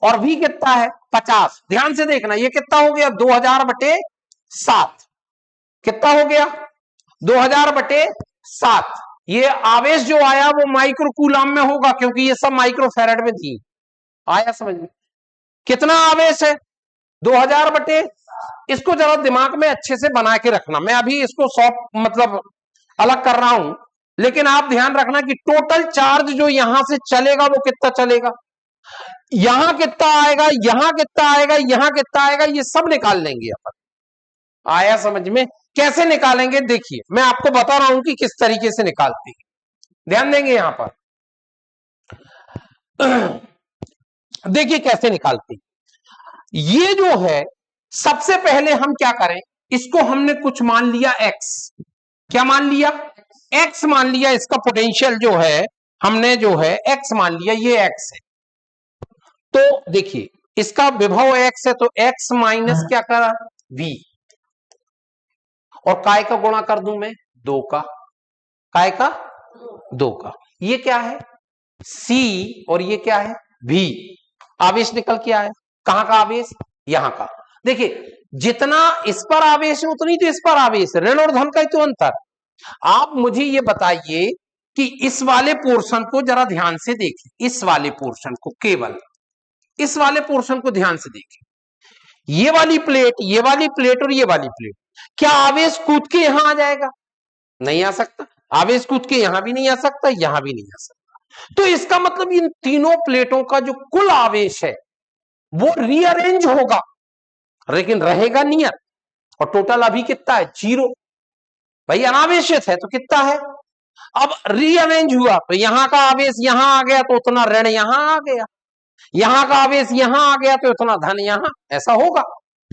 और V कितना है? 50। ध्यान से देखना, ये कितना हो गया? 2000/7। कितना हो गया? 2000/7। ये आवेश जो आया वो माइक्रो कूलम में होगा, क्योंकि ये सब माइक्रो फैराड में थी। आया समझ में? कितना आवेश है? 2000 इसको जरा दिमाग में अच्छे से बना के रखना। मैं अभी इसको मतलब अलग कर रहा हूं, लेकिन आप ध्यान रखना कि टोटल चार्ज जो यहां से चलेगा वो कितना चलेगा, यहां कितना आएगा, यहां कितना आएगा, यहां कितना आएगा, ये सब निकाल लेंगे अपन। आया समझ में? कैसे निकालेंगे देखिए, मैं आपको बता रहा हूं कि किस तरीके से निकालते हैं। ध्यान देंगे यहां पर। देखिए कैसे निकालते हैं। ये जो है, सबसे पहले हम क्या करें, इसको हमने कुछ मान लिया x। क्या मान लिया? x मान लिया। इसका पोटेंशियल जो है हमने जो है x मान लिया, ये x है। तो देखिए इसका विभव x है, तो x माइनस क्या करा? v, और काय का गुणा कर दूं मैं 2 का, काय का 2 का। ये क्या है? C, और ये क्या है? v। आवेश निकल के आया। कहां का आवेश? यहां का। देखिए जितना इस पर आवेश है उतनी तो इस पर आवेश है, ऋण और धन का ही तो अंतर। आप मुझे ये बताइए कि इस वाले पोर्शन को जरा ध्यान से देखिए, इस वाले पोर्शन को, केवल इस वाले पोर्शन को ध्यान से देखिए। ये वाली प्लेट, ये वाली प्लेट और ये वाली प्लेट, क्या आवेश कूद के यहां आ जाएगा? नहीं आ सकता। आवेश कूद के यहां भी नहीं आ सकता, यहां भी नहीं आ सकता। तो इसका मतलब इन तीनों प्लेटों का जो कुल आवेश है वो रीअरेंज होगा। लेकिन रहेगा नियर। और टोटल अभी कितना है? 0। भाई अनावेशित है तो कितना है? अब रीअरेंज हुआ तो यहां का आवेश यहां आ गया तो उतना ऋण यहां आ गया, यहां का आवेश यहां आ गया तो उतना धन यहां, ऐसा होगा।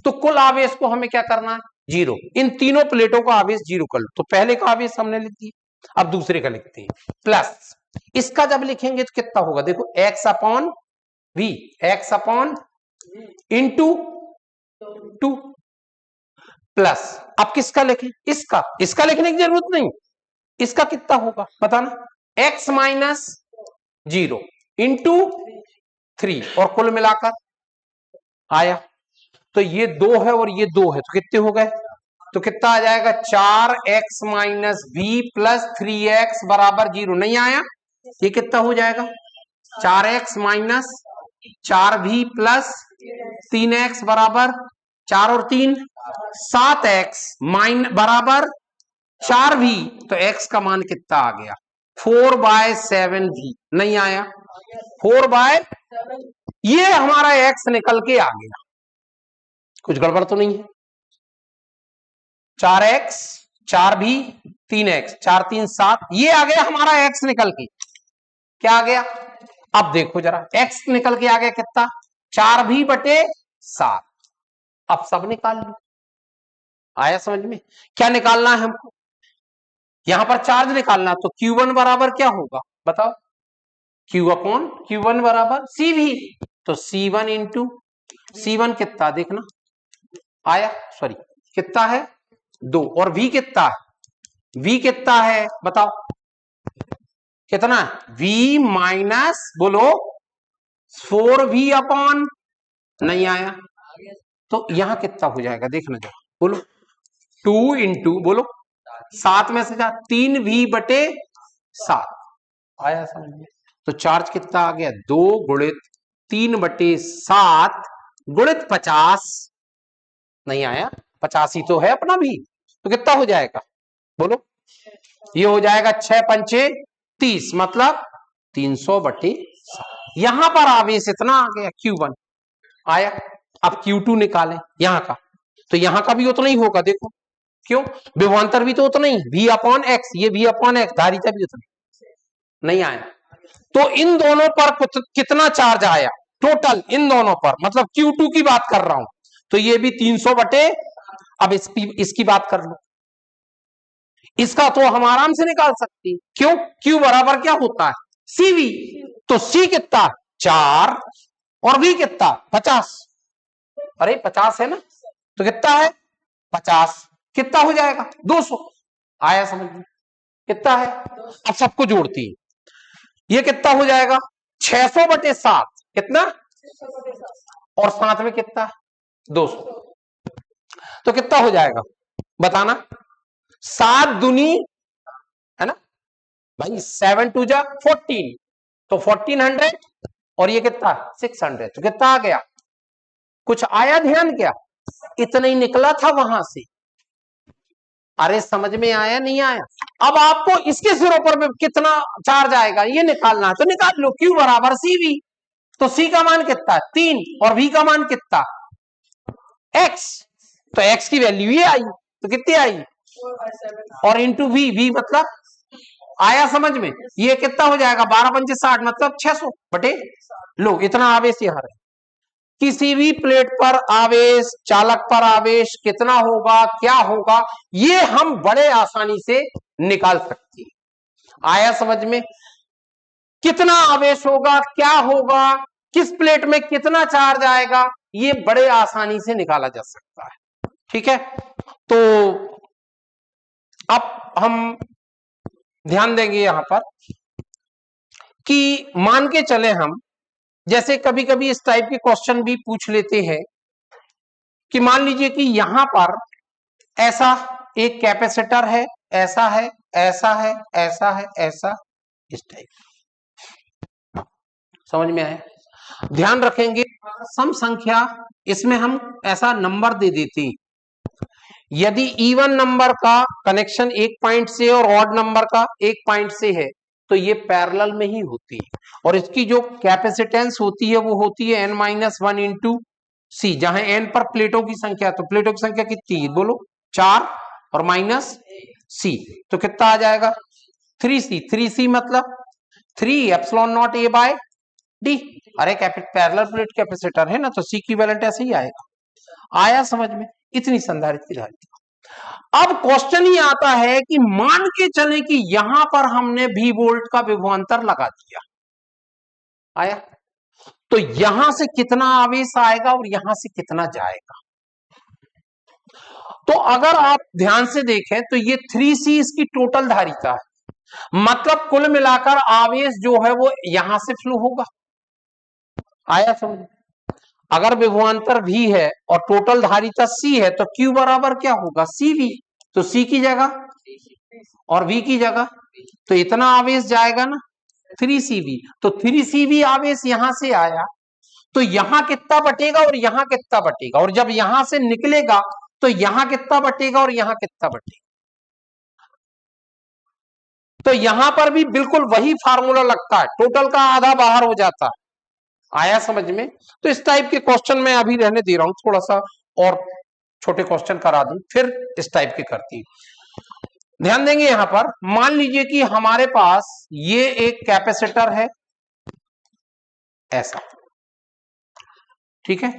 तो कुल आवेश को हमें क्या करना है? 0। इन तीनों प्लेटों का आवेश 0 कर लो। तो पहले का आवेश हमने लिख दिया, अब दूसरे का लिखते हैं। प्लस इसका जब लिखेंगे तो कितना होगा? देखो x upon v, x upon into 2 plus, अब किसका लिखें? इसका। इसका लिखने की जरूरत नहीं, इसका कितना होगा बताना? x माइनस 0 इंटू 3 और कुल मिलाकर आया। तो ये 2 है और ये 2 है तो कितने हो गए? तो कितना आ जाएगा? 4x minus v plus 3x बराबर 0। नहीं आया? ये कितना हो जाएगा? 4x minus 4v plus 3x बराबर 4 और 3 7x माइन बराबर 4v। तो x का मान कितना आ गया? 4/7v। नहीं आया? 4/, ये हमारा x निकल के आ गया। कुछ गड़बड़ तो नहीं है? 4x 4v 3x 4 3 7, ये आ गया हमारा x निकल के। क्या आ गया? अब देखो जरा, x निकल के आ गया कितना? 4v/7। अब सब निकाल लो। आया समझ में? क्या निकालना है हमको? यहां पर चार्ज निकालना। तो Q1 बराबर क्या होगा बताओ? Q अपॉन Q1 बराबर CV। तो C1 इंटू C1 कितना देखना आया, सॉरी कितना है? 2। और V कितना है? V कितना है बताओ? कितना? V माइनस बोलो 4V अपॉन, नहीं आया? तो यहां कितना हो जाएगा देखना जरा, बोलो 2 इंटू बोलो 7 में से जा 3V/7 आया समझ में? तो चार्ज कितना आ गया? 2 गुणित 3/7 गुणित 50। नहीं आया? 50 ही तो है अपना भी। तो कितना हो जाएगा बोलो? ये हो जाएगा 6 पंचे 30, मतलब 300/7। यहां पर आवेश इतना आ गया Q1 आया। अब Q2 निकालें यहां का, तो यहां का भी उतना ही होगा। देखो क्यों? विभवांतर भी तो उतना ही, V अपॉन एक्स, ये V अपॉन एक्स, धारिता भी उतना। नहीं आया? तो इन दोनों पर कितना चार्ज आया टोटल? इन दोनों पर, मतलब Q2 की बात कर रहा हूं। तो ये भी 300/, अब इसकी बात कर लो। इसका तो हम आराम से निकाल सकते हैं। क्यों? Q बराबर क्या होता है? CV। तो C कितना? 4 और V कितना? 50। अरे 50 है ना? तो कितना है? 50। कितना हो जाएगा? 200। आया समझ में? कितना है? अब सबको जोड़ती है। ये कितना हो जाएगा? 600/7। कितना? और साथ में कितना? 200। तो कितना हो जाएगा बताना? 7 दूनी है ना भाई, 7 2 जा 14, तो 1400 और ये कितना? 600। तो कितना आ गया? कुछ आया ध्यान क्या? इतना ही निकला था वहां से। अरे समझ में आया नहीं आया? अब आपको इसके सिरों पर कितना चार्ज आएगा ये निकालना है, तो निकाल लो। Q बराबर CV। तो C का मान कितना? 3 और V का मान कितना? X। तो X की वैल्यू ये आई, तो कितनी आई? और इंटू V मतलब आया समझ में? ये कितना हो जाएगा? 12 पंचे 60, मतलब 600/, लो इतना आवेश यहां रहे। किसी भी प्लेट पर आवेश, चालक पर आवेश कितना होगा, क्या होगा, ये हम बड़े आसानी से निकाल सकते हैं। आया समझ में? कितना आवेश होगा, क्या होगा, किस प्लेट में कितना चार्ज आएगा, ये बड़े आसानी से निकाला जा सकता है। ठीक है? तो अब हम ध्यान देंगे यहां पर कि मान के चले हम, जैसे कभी कभी इस टाइप के क्वेश्चन भी पूछ लेते हैं कि मान लीजिए कि यहां पर ऐसा एक कैपेसिटर है, ऐसा है, ऐसा है, ऐसा है, ऐसा, इस टाइप। समझ में आया? ध्यान रखेंगे सम संख्या, इसमें हम ऐसा नंबर दे देते हैं। यदि इवन नंबर का कनेक्शन एक पॉइंट से और ऑड नंबर का एक पॉइंट से है तो ये पैरेलल में ही होती है, और इसकी जो कैपेसिटेंस होती है वो होती है n-1 इंटू सी, जहां एन पर प्लेटों की संख्या, तो प्लेटों की संख्या कितनी है बोलो, 4 और माइनस सी, तो कितना आ जाएगा 3c। 3c मतलब 3 epsilon not A by D. अरे पैरेलल प्लेट कैपेसिटर है ना, तो सी इक्विवेलेंट ऐसे ही आएगा। आया समझ में, इतनी संधारित्र की धारिता। अब क्वेश्चन ही आता है कि मान के चले कि यहां पर हमने V वोल्ट का विभवांतर लगा दिया, आया, तो यहां से कितना आवेश आएगा और यहां से कितना जाएगा। तो अगर आप ध्यान से देखें तो ये 3c इसकी टोटल धारिता है, मतलब कुल मिलाकर आवेश जो है वो यहां से फ्लो होगा। आया समझ। अगर विभवांतर V है और टोटल धारिता C है तो Q बराबर क्या होगा CV, तो C की जगह और V की जगह, तो इतना आवेश जाएगा ना 3CV, तो 3CV आवेश यहां से आया, तो यहां कितना बटेगा और यहां कितना बटेगा, और जब यहां से निकलेगा तो यहां कितना बटेगा और यहां कितना बटेगा। तो यहां पर भी बिल्कुल वही फार्मूला लगता है, टोटल का आधा बाहर हो जाता है। आया समझ में। तो इस टाइप के क्वेश्चन मैं अभी रहने दे रहा हूं, थोड़ा सा और छोटे क्वेश्चन करा दूं, फिर इस टाइप के करती हूं। ध्यान देंगे यहां पर, मान लीजिए कि हमारे पास ये एक कैपेसिटर है ऐसा, ठीक है,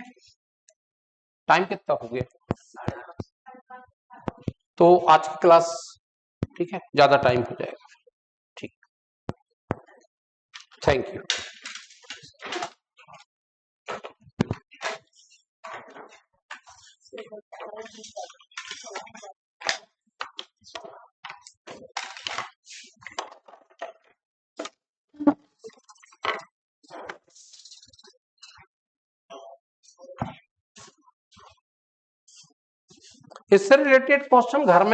टाइम कितना हो गया, तो आज की क्लास ठीक है, ज्यादा टाइम हो जाएगा, ठीक, थैंक यू। इससे रिलेटेड क्वेश्चन घर में